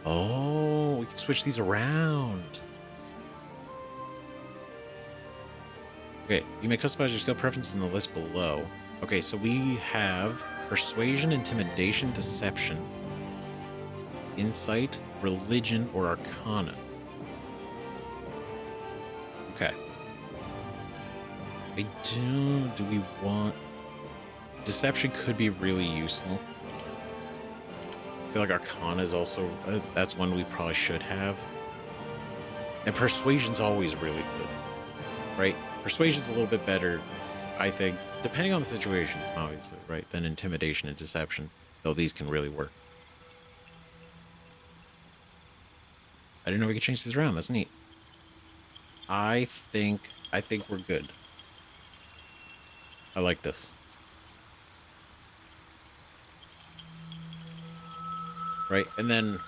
S1: Oh, we can switch these around. Okay, you may customize your skill preferences in the list below. Okay, so we have persuasion, intimidation, deception, insight, religion, or arcana. Okay. Do we want... Deception could be really useful. I feel like Arcana is also, that's one we probably should have. And Persuasion's always really good, right? Persuasion's a little bit better, I think, depending on the situation, obviously, right? Than Intimidation and Deception, though these can really work. I didn't know we could change these around. That's neat. I think we're good. I like this. Right, and then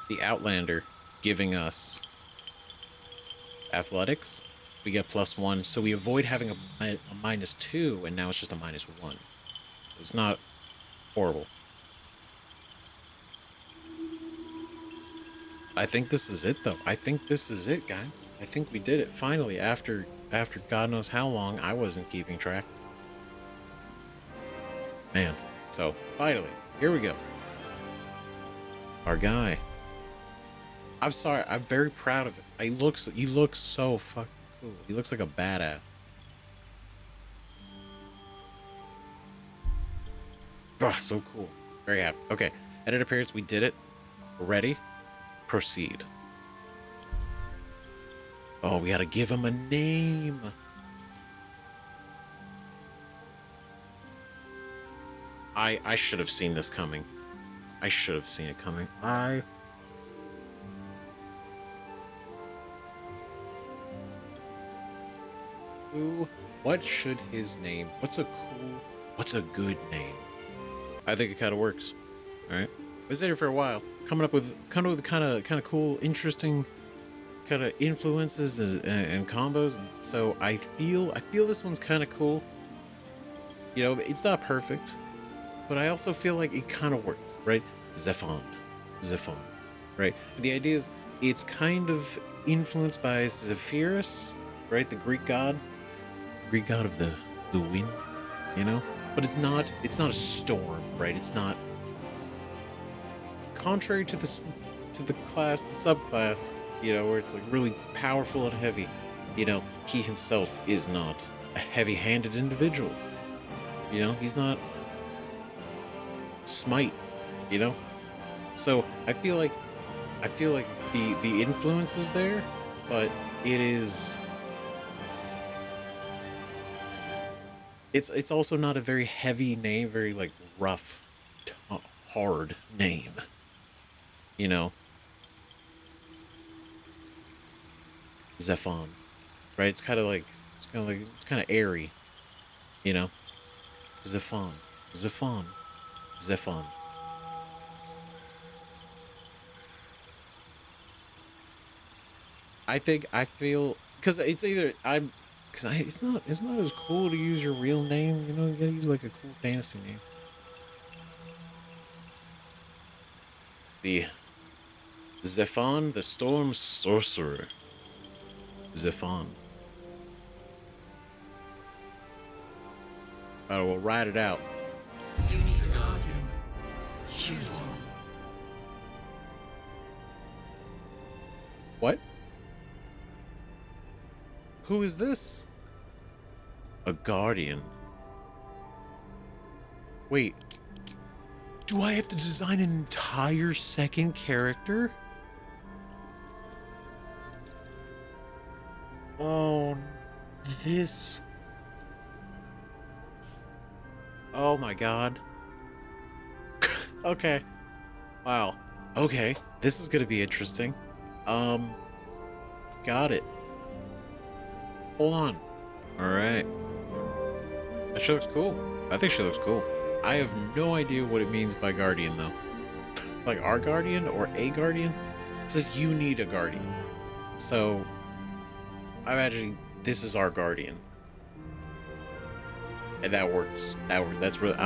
S1: the Outlander giving us athletics. We get +1, so we avoid having a -2, and now it's just a -1. It's not horrible. I think this is it, though. I think this is it, guys. I think we did it finally after God knows how long. I wasn't keeping track. Man, so finally. Here we go. Our guy. I'm sorry. I'm very proud of it. He looks so cool. He looks like a badass. Oh, so cool. Very happy. Okay, edit appearance. We did it. We're ready. Proceed. Oh, we gotta give him a name. I should have seen this coming. I should have seen it coming. What should his name? What's a good name? I think it kind of works. All right. I was there for a while, coming up with kind of cool, interesting kind of influences and combos. And so I feel this one's kind of cool. You know, it's not perfect, but I also feel like it kind of works, right? Zephon, right? The idea is it's kind of influenced by Zephyrus, right? The Greek god of the wind, you know. But it's not a storm, right? It's not, contrary to the subclass, you know, where it's like really powerful and heavy. You know, he himself is not a heavy-handed individual. You know, he's not smite, you know? So I feel like the influence is there, but it's also not a very heavy name, very like rough, hard name. You know? Zephon. Right? It's kind of airy. You know? Zephon. I feel, because it's either it's not as cool to use your real name, you know. You gotta use like a cool fantasy name. The Zephon, the Storm Sorcerer. Zephon. Alright, we'll ride it out.
S5: You need a guardian. Choose one.
S1: What? Who is this? A guardian. Wait. Do I have to design an entire second character? Oh, this. Oh my god. Okay. Wow. Okay. This is gonna be interesting. Got it. Hold on. Alright. That she looks cool. I think she looks cool. I have no idea what it means by guardian, though. Like our guardian or a guardian? It says you need a guardian. So, I imagine this is our guardian. And that works. That's really,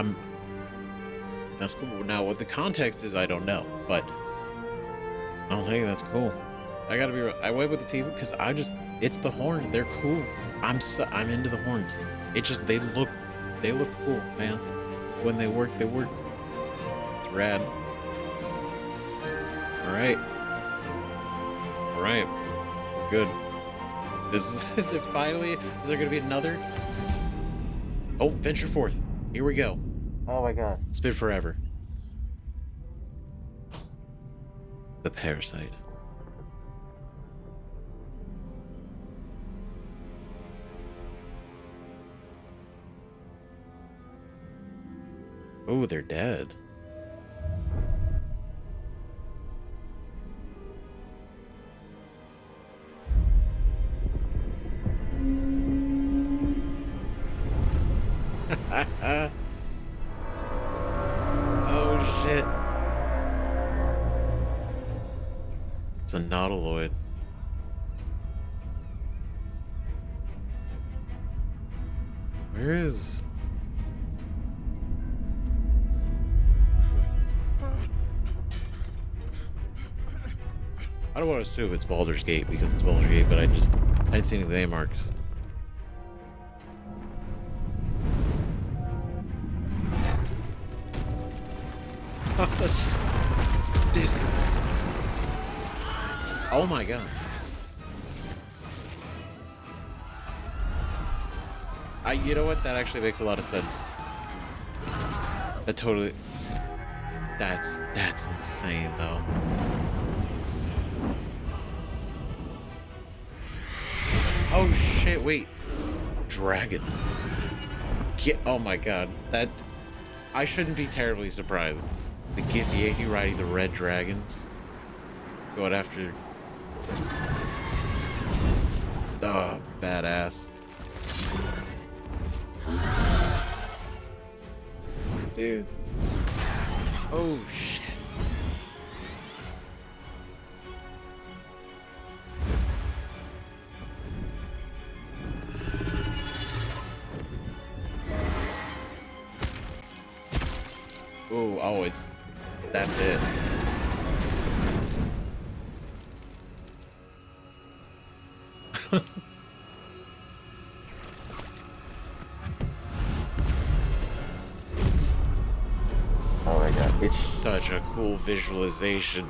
S1: that's cool. Now, what the context is, I don't know. But, I don't think that's cool. I gotta be real. I went with the TV because it's the horn. They're cool. I'm into the horns. It just, they look cool, man. When they work, they work. It's rad. Alright. Good. Is it finally? Is there gonna be another? Oh, venture forth. Here we go. Oh my god. Spin forever. The parasite. Oh, they're dead. Oh shit. It's a nautiloid. Where is... I don't want to assume it's Baldur's Gate because it's Baldur's Gate, but I didn't see any landmarks. This is... Oh my god. You know what? That actually makes a lot of sense. That totally. That's insane, though. Oh shit! Wait, dragon. Oh my god, that. I shouldn't be terribly surprised. The Githyanki riding the red dragons, going after. Oh, badass. Dude. Oh shit. Oh, that's it. Oh my god, it's such a cool visualization.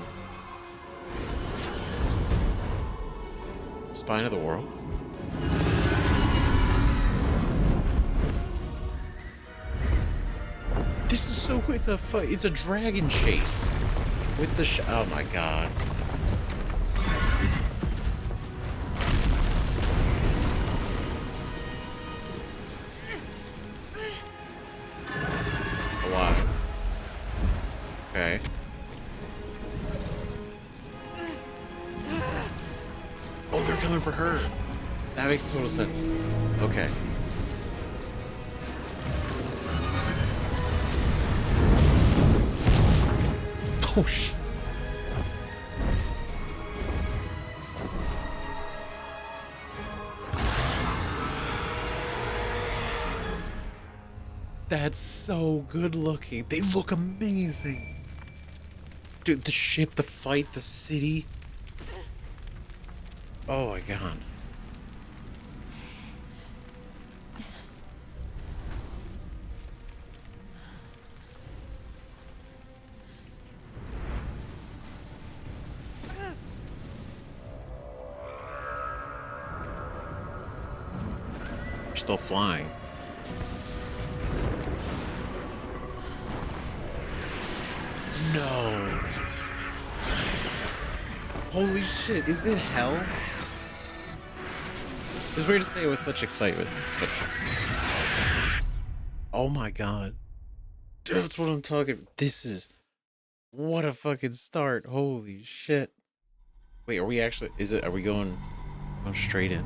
S1: Spine of the world? This is so cool. It's a dragon chase with the oh my god. Alive. Okay. Oh, they're coming for her. That makes total sense. Okay. Oh shit. That's so good looking. They look amazing. Dude, the ship, the fight, the city. Oh my god. You're still flying. No. Holy shit, is it hell? It's weird to say it with such excitement, but... Oh my god. That's what I'm talking about. This is... What a fucking start. Holy shit. Wait, are we actually... Are we going straight in?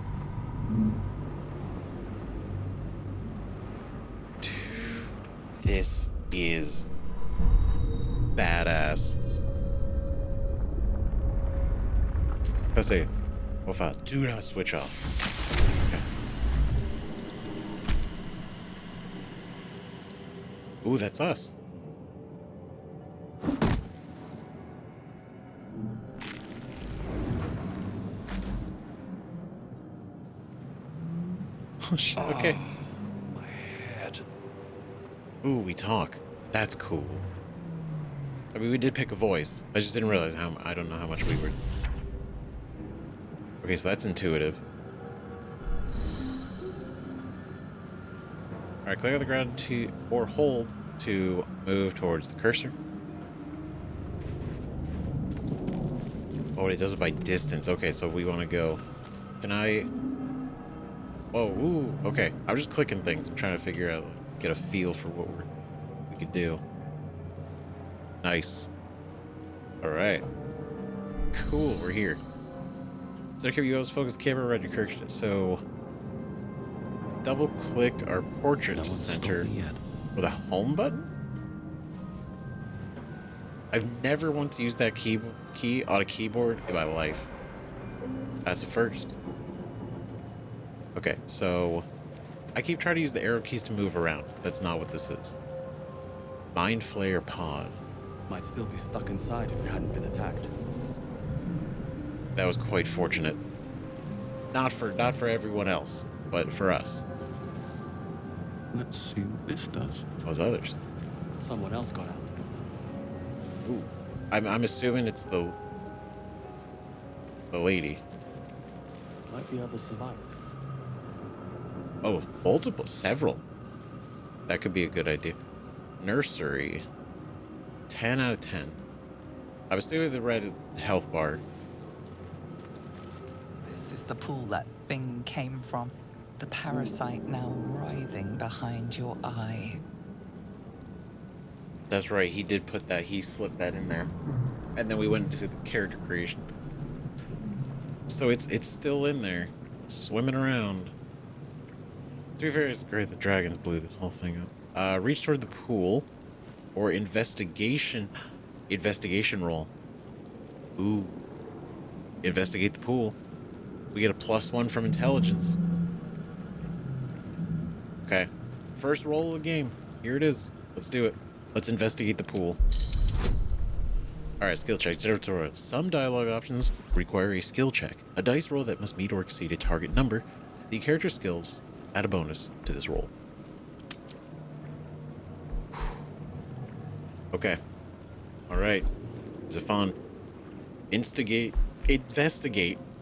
S1: Dude, this is... badass. Let's see. Profile. Do not switch off. Okay. Ooh, that's us. Oh shit. Okay.
S6: My head.
S1: Ooh, we talk. That's cool. I mean, we did pick a voice. I just didn't realize how. I don't know how much we were. Okay, so that's intuitive. All right, click on the ground or hold to move towards the cursor. Oh, it does it by distance. Okay, so we want to go. Can I? Oh, ooh. Okay, I'm just clicking things. I'm trying to figure out, get a feel for what we could do. Nice. All right. Cool. We're here. So here you go. Focus camera right to cursor. So double click our portrait center with a home button. I've never once used that key on a keyboard in my life. That's a first. Okay, so I keep trying to use the arrow keys to move around. That's not what this is. Mind Flayer Pod.
S6: Might still be stuck inside if we hadn't been attacked.
S1: That was quite fortunate. Not for everyone else, but for us.
S6: Let's see what this does.
S1: Those others.
S6: Someone else got out.
S1: Ooh. I'm assuming it's the lady.
S6: Might be other survivors.
S1: Oh, multiple, several. That could be a good idea. Nursery. 10 out of 10. I was thinking the red is the health bar.
S8: This is the pool that thing came from. The parasite now writhing behind your eye.
S1: That's right, he did put that, he slipped that in there. And then we went into the character creation. So it's still in there, swimming around. To be fair, it's great the dragons blew this whole thing up. Reach toward the pool, or investigation roll. Ooh, investigate the pool. We get a +1 from intelligence. Okay, first roll of the game. Here it is. Let's do it. Let's investigate the pool. Alright, skill check. 0 to 1. Some dialogue options require a skill check. A dice roll that must meet or exceed a target number. The character's skills add a bonus to this roll. Okay. Alright. Is it fun? Investigate.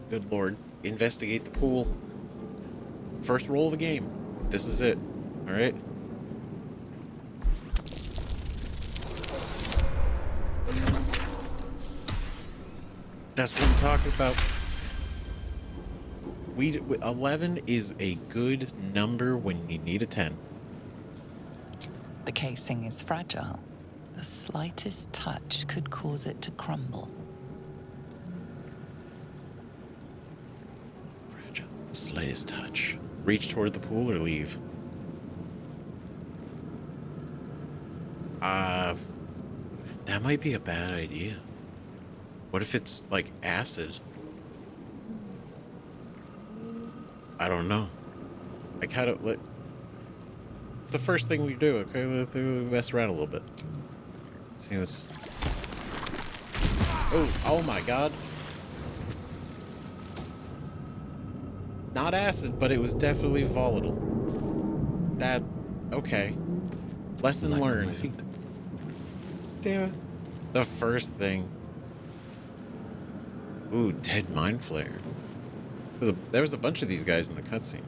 S1: Good lord. Investigate the pool. First roll of the game. This is it. Alright. That's what I'm talking about. 11 is a good number when you need a 10.
S8: The casing is fragile. The slightest touch could cause it to crumble.
S1: Fragile. The slightest touch. Reach toward the pool or leave? That might be a bad idea. What if it's like acid? I don't know. I kind of like. It's the first thing we do. Okay, let's mess around a little bit. See what's. Oh my God! Not acid, but it was definitely volatile. That okay. Lesson learned. Damn it. The first thing. Ooh, dead mind flare. There was a bunch of these guys in the cutscene.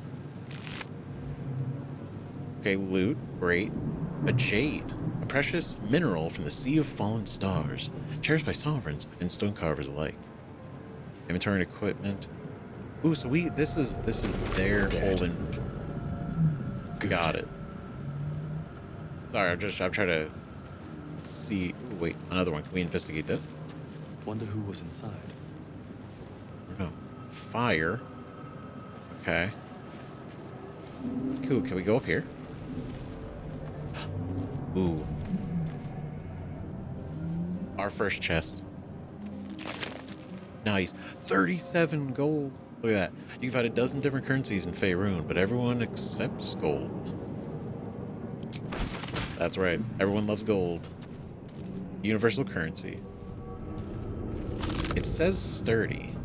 S1: Okay, loot, great. A jade, a precious mineral from the Sea of Fallen Stars, cherished by sovereigns and stone carvers alike. Inventory and equipment. Ooh, so this is their whole Got it. Sorry, I'm trying to see. Ooh, wait, another one. Can we investigate this?
S6: Wonder who was inside.
S1: No. Fire. Okay. Cool. Can we go up here? Ooh. Our first chest. Nice. 37 gold. Look at that. You can find a dozen different currencies in Faerun, but everyone accepts gold. That's right. Everyone loves gold. Universal currency. It says sturdy.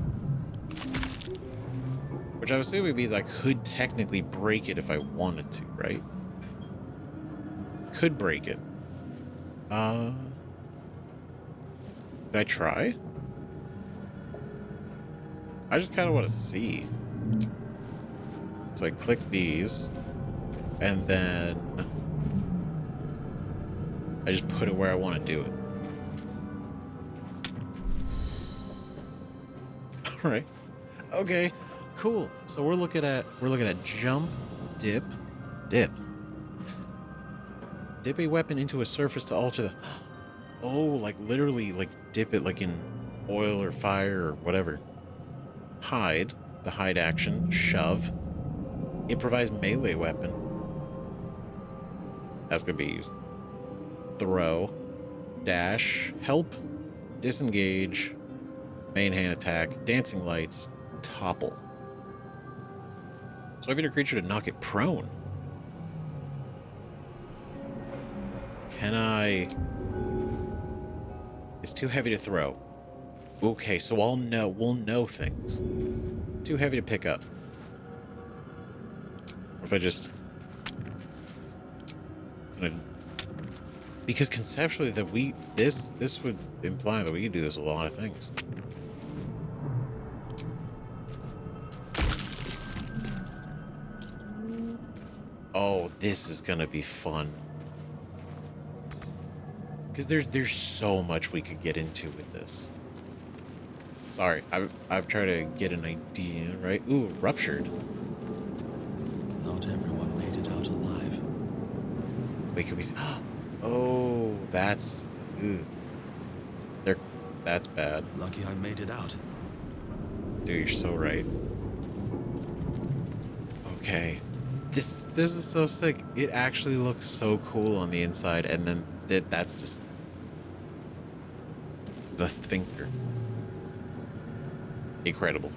S1: Which I was assuming means I could technically break it if I wanted to, right? Could break it. Did I try? I just kind of want to see. So I click these, and then I just put it where I want to do it. All right. Okay. Cool. So we're looking at jump, dip. Dip a weapon into a surface to alter the. Oh, like literally, like dip it like in oil or fire or whatever. Hide, the hide action. Shove. Improvise melee weapon. That's gonna be throw. Dash. Help. Disengage. Main hand attack. Dancing lights. Topple. So I beat a creature to knock it prone. Can I? It's too heavy to throw. Okay, so we'll know things. Too heavy to pick up. Or if I just... Because conceptually that this would imply that we could do this with a lot of things. Oh, this is gonna be fun. Because there's so much we could get into with this. Sorry, I've tried to get an idea, right? Ooh, ruptured.
S6: Not everyone made it out alive.
S1: Wait, can we see? Oh, that's... Ooh. That's bad.
S6: Lucky I made it out.
S1: Dude, you're so right. Okay. This is so sick. It actually looks so cool on the inside, and then that's just... the sphincter. Incredible.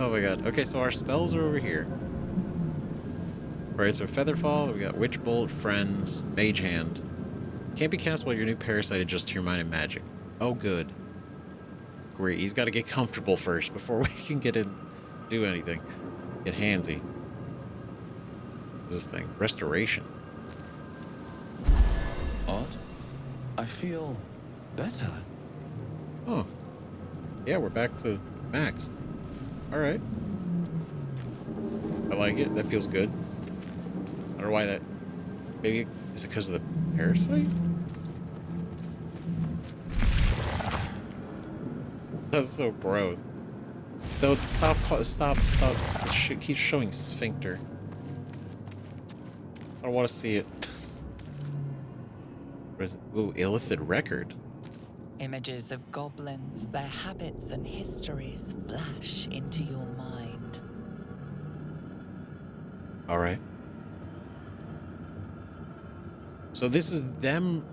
S1: Oh my god. Okay, so our spells are over here. Alright, so Featherfall, we got Witch Bolt, Friends, Mage Hand. Can't be cast while your new parasite adjusts to your mind and magic. Oh, good. Great. He's got to get comfortable first before we can get in, do anything. Get handsy. What's this thing? Restoration.
S6: Odd. I feel better.
S1: Oh. Yeah, we're back to max. Alright. I like it. That feels good. I don't know why that... Maybe... Is it because of the parasite? That's so gross. Though, stop. It keeps showing sphincter. I don't want to see it. What is it? Ooh, illicit record.
S8: Images of goblins, their habits and histories flash into your mind.
S1: Alright. So this is them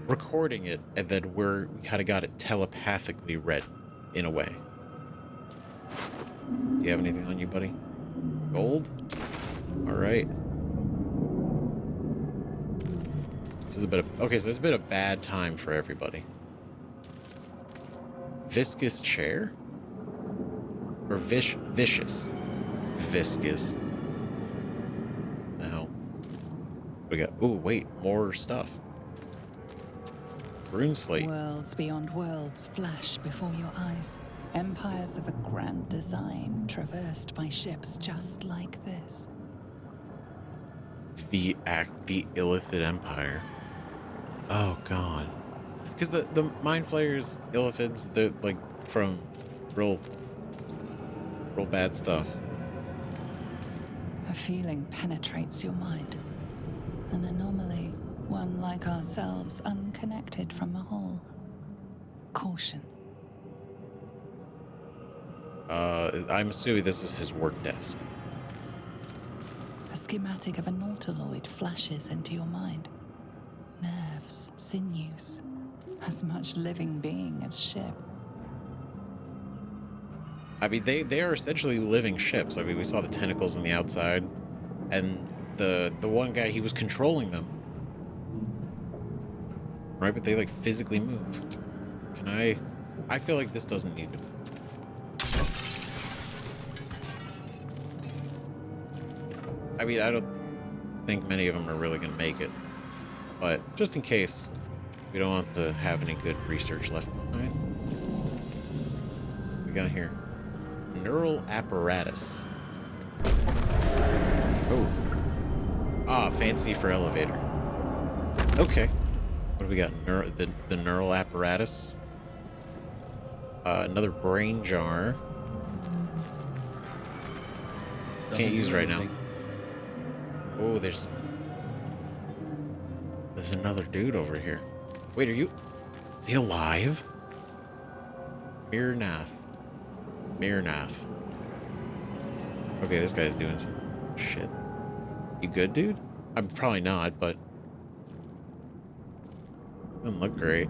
S1: recording it, and then we kind of got it telepathically read, in a way. Do you have anything on you, buddy? Gold? Alright. This is a bit of... Okay, so this has been a bad time for everybody. Viscous chair? Or vicious? Viscous. Now. We got... Ooh, wait. More stuff. Rune slate.
S8: Worlds beyond worlds flash before your eyes. Empires of a grand design, traversed by ships just like this.
S1: The Illithid Empire. Oh god. Because the Mind Flayers, Illithids, they're like from real bad stuff.
S8: A feeling penetrates your mind. An anomaly, one like ourselves, unconnected from the whole. Caution.
S1: I'm assuming this is his work desk.
S8: A schematic of a nautiloid flashes into your mind. Nerves, sinews, as much living being as ship.
S1: I mean, they are essentially living ships. I mean, we saw the tentacles on the outside, and the one guy, he was controlling them. Right, but they like physically move. Can I feel like this doesn't need to. I mean, I don't think many of them are really going to make it. But just in case, we don't want to have any good research left behind. What we got here? Neural apparatus. Oh. Ah, fancy for elevator. Okay. What do we got? The neural apparatus. Another brain jar. Can't use right now. Oh, there's another dude over here. Wait, is he alive? Mirnath. Okay, this guy's doing some shit. You good, dude? I'm probably not, but doesn't look great.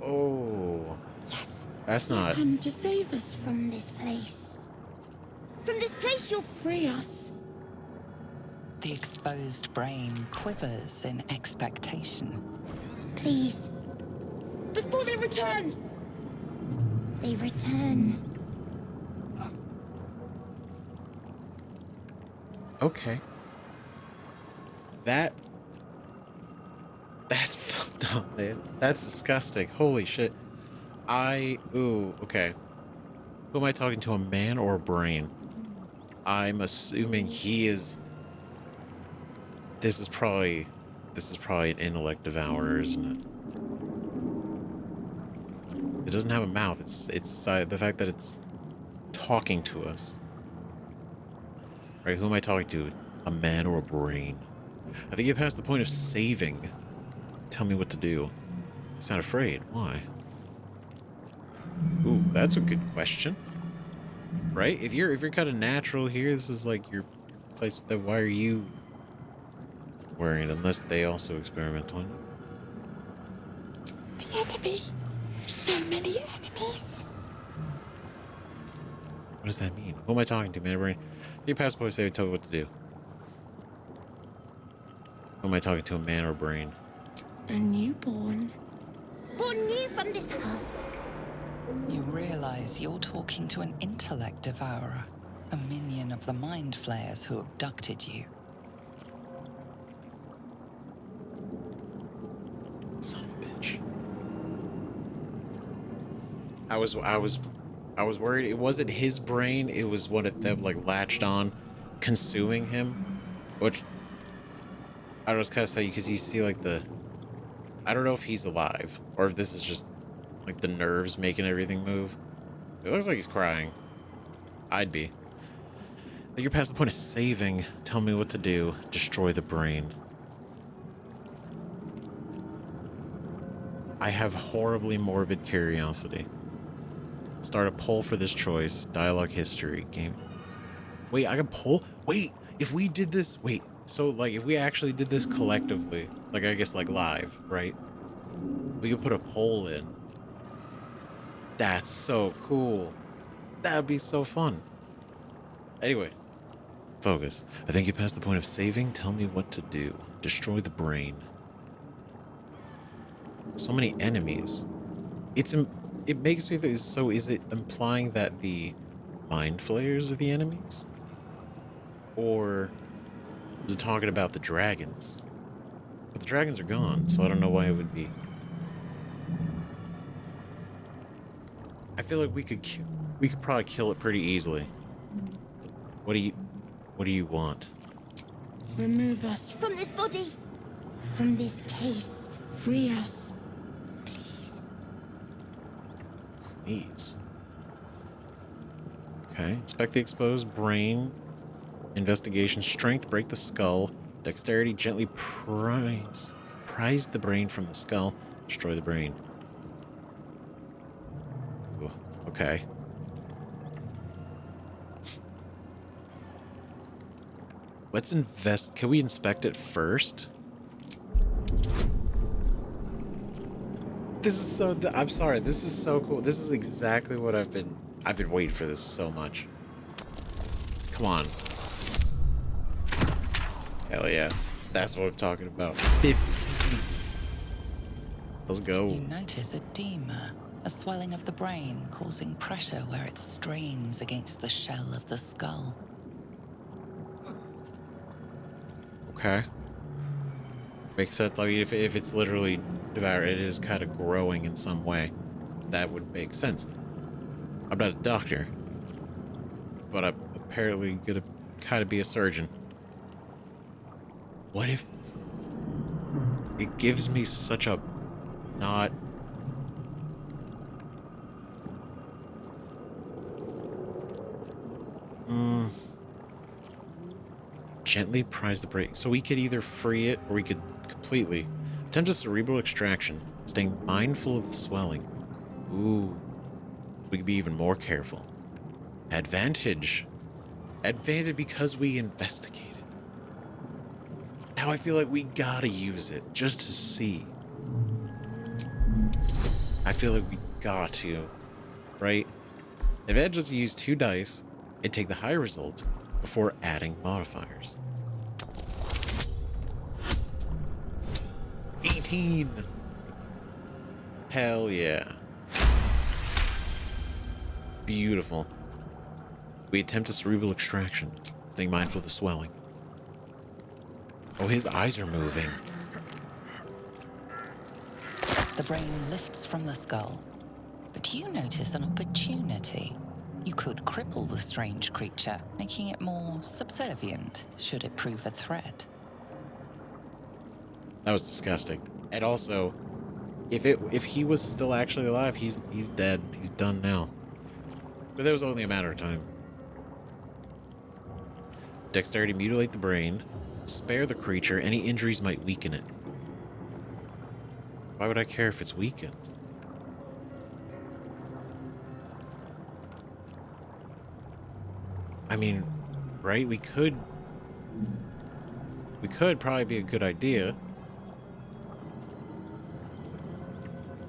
S1: Oh.
S2: Yes.
S1: That's
S2: You've
S1: not...
S2: come to save us from this place. From this place, you'll free us.
S8: The exposed brain quivers in expectation.
S2: Please. Before they return. They return.
S1: Okay. That's fucked Oh, man. That's disgusting. Holy shit. Ooh, okay. Who am I talking to, a man or a brain? I'm assuming he is... This is probably an intellect devourer, isn't it? It doesn't have a mouth. It's the fact that it's talking to us. Right, who am I talking to? A man or a brain? I think you've passed the point of saving. Tell me what to do. I sound afraid. Why? Ooh, that's a good question. Right? If you're kind of natural here, this is like your place. Then why are you wearing it? Unless they also experiment on you.
S9: The enemy. So many enemies.
S1: What does that mean? Who am I talking to, man? Brain? Your passport say tell me what to do. Who am I talking to, a man or a brain?
S9: A newborn. Born new from this husk.
S8: You realize you're talking to an intellect devourer, a minion of the mind flayers who abducted you.
S1: Son of a bitch. I was worried it wasn't his brain, it was one of them like latched on, consuming him. Which I was kind of say, because you see like I don't know if he's alive or if this is just like the nerves making everything move. It looks like he's crying. I'd be. I think you're past the point of saving. Tell me what to do. Destroy the brain. I have horribly morbid curiosity. Start a poll for this choice. Dialogue history. Game. Wait, I can poll? Wait, if we did this... Wait, so like if we actually did this collectively, like I guess like live, right? We could put a poll in. That's so cool. That would be so fun. Anyway, focus. I think you passed the point of saving. Tell me what to do. Destroy the brain. So many enemies. It makes me think, so is it implying that the mind flayers are the enemies? Or is it talking about the dragons? But the dragons are gone, so I don't know why it would be. I feel like we could probably kill it pretty easily. What do you want?
S9: Remove us from this body. From this case. Free us. Please.
S1: Please. Okay. Inspect the exposed brain. Investigation. Strength. Break the skull. Dexterity. Gently prise the brain from the skull. Destroy the brain. Ooh, okay. Let's invest. Can we inspect it first? This is so. I'm sorry. This is so cool. This is exactly what I've been waiting for this so much. Come on. Hell yeah. That's what I'm talking about. 15. Let's go.
S8: You notice edema, a swelling of the brain causing pressure where it strains against the shell of the skull.
S1: Okay. Makes sense. I mean, if it's literally devour, it is kind of growing in some way. That would make sense. I'm not a doctor, but I'm apparently gonna kind of be a surgeon. What if it gives me such a not... Gently prise the brain. So we could either free it or we could completely attempt a cerebral extraction, staying mindful of the swelling. Ooh. We could be even more careful. Advantage. Advantage because we investigated. Now I feel like we gotta use it just to see. I feel like we got to, right? Advantage is to use 2 dice and take the high result before adding modifiers. 18. Hell yeah. Beautiful. We attempt a cerebral extraction, staying mindful of the swelling. Oh, his eyes are moving.
S8: The brain lifts from the skull. But you notice an opportunity. You could cripple the strange creature, making it more subservient should it prove a threat.
S1: That was disgusting. And also, if he was still actually alive, he's dead. He's done now. But that was only a matter of time. Dexterity, mutilate the brain. Spare the creature. Any injuries might weaken it. Why would I care if it's weakened? I mean, right? We could probably be a good idea.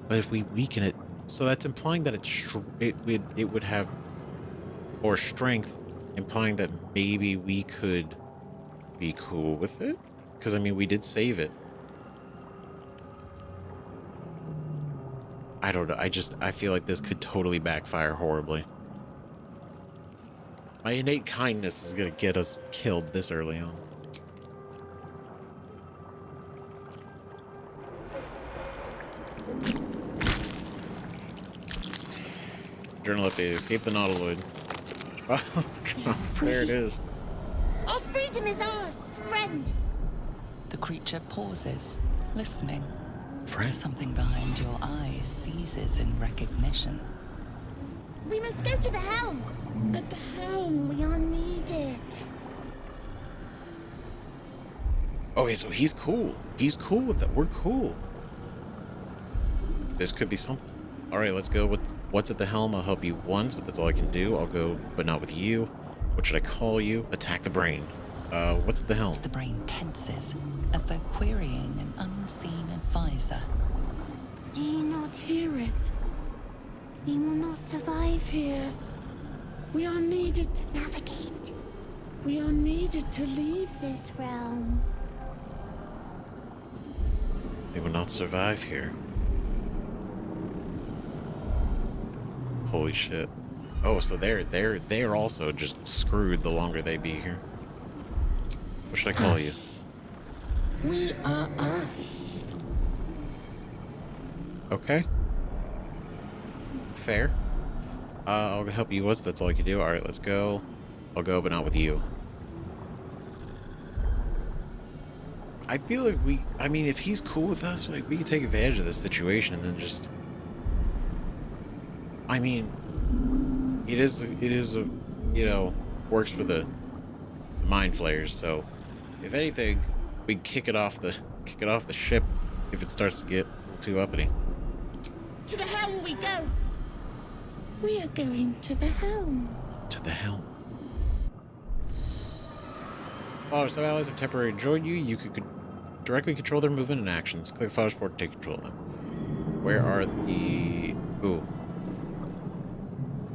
S1: But if we weaken it, so that's implying that it would have more strength, implying that maybe we could be cool with it. Because I mean, we did save it. I don't know. I feel like this could totally backfire horribly. My innate kindness is gonna get us killed this early on. Journal update. Escape the nautiloid. Oh, God, there it is.
S9: Our freedom is ours, friend.
S8: The creature pauses, listening.
S1: Friend?
S8: Something behind your eyes seizes in recognition.
S9: We must go to the helm. At the helm, we are needed.
S1: Okay, so he's cool. He's cool with it. We're cool. This could be something. All right, let's go with what's at the helm. I'll help you once, but that's all I can do. I'll go, but not with you. What should I call you? Attack the brain. What's at the helm?
S8: The brain tenses, as though querying an unseen advisor.
S9: Do you not hear it? We will not survive here. We are needed to navigate. We are needed to leave this realm.
S1: They will not survive here. Holy shit. Oh, so they're also just screwed the longer they be here. What should I call you?
S9: We are us.
S1: Okay. Fair. I'll help you once. That's all I can do. All right, let's go. I'll go, but not with you. I feel like I mean, if he's cool with us, like, we can take advantage of this situation and then just... I mean, it is, you know, works for the mind flayers, so if anything, we can kick it off the ship if it starts to get a little too uppity.
S9: To the helm we go. We are going to the helm.
S1: To the helm. While our sub-allies have temporarily joined you, you could directly control their movement and actions. Click fire support to take control of them. Where are the... Ooh.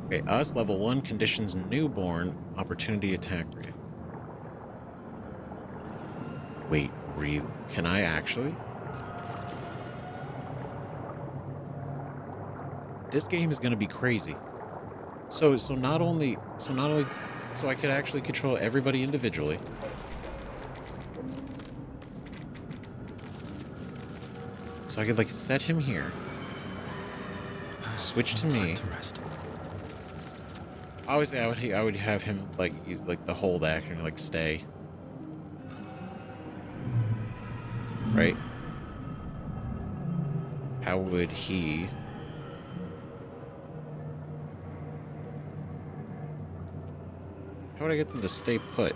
S1: Okay, us, level 1, conditions newborn, opportunity attack rate. Wait, can I actually? This game is gonna be crazy. So not only so I could actually control everybody individually. So I could like set him here. Switch to me. Obviously, I would have him like use like the hold action, like stay. Right? How would he? How would I get them to stay put?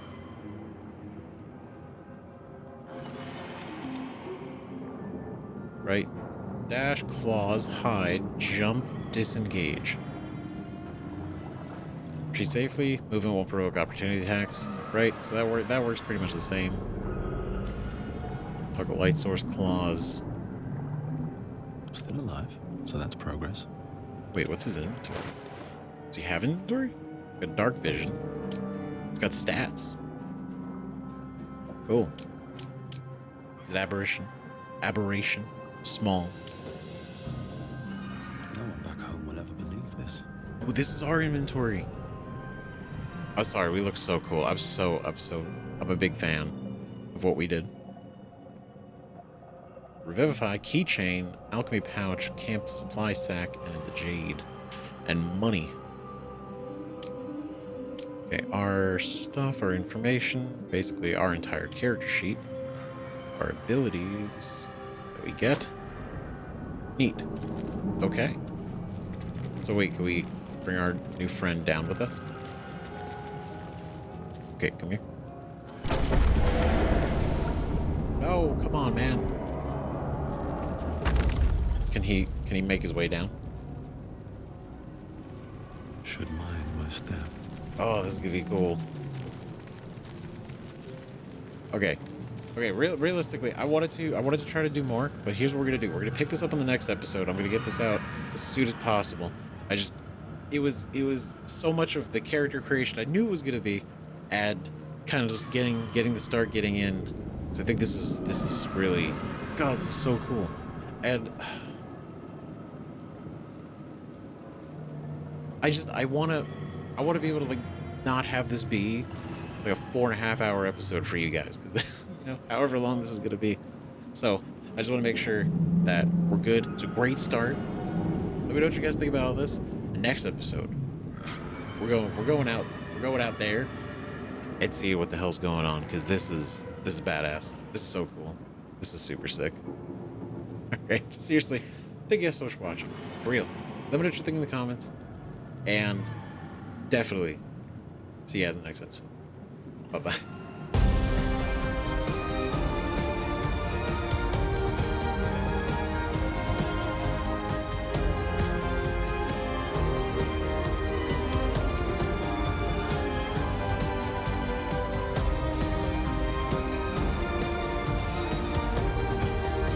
S1: Right? Dash, claws, hide, jump, disengage. Retreat safely. Movement won't provoke opportunity attacks. Right? So that works pretty much the same. Toggle light source, claws.
S6: Still alive, so that's progress.
S1: Wait, what's his inventory? Does he have inventory? Got dark vision. It's got stats. Cool. Is it aberration? Aberration. Small.
S6: No one back home will ever believe this.
S1: Oh, this is our inventory. I'm sorry, we look so cool. I'm a big fan of what we did. Revivify, keychain, alchemy pouch, camp supply sack, and the jade. And money. Okay, our stuff, our information, basically our entire character sheet. Our abilities that we get. Neat. Okay. So wait, can we bring our new friend down with us? Okay, come here. No, come on, man. Can he make his way down?
S6: Should mind my step.
S1: Oh, this is gonna be cool. Okay. Okay, realistically, I wanted to try to do more, but here's what we're gonna do. We're gonna pick this up on the next episode. I'm gonna get this out as soon as possible. It was so much of the character creation I knew it was gonna be, and kind of just getting to start getting in. So I think this is really, God, this is so cool. And I wanna be able to like not have this be like a 4.5 hour episode for you guys, because you know, however long this is gonna be. So I just want to make sure that we're good. It's a great start. Let me know what you guys think about all this. The next episode, we're going out there and see what the hell's going on, because this is badass. This is so cool. This is super sick. All right, seriously, thank you guys so much for watching. For real. Let me know what you think in the comments, and definitely see you guys in the next episode. Bye bye.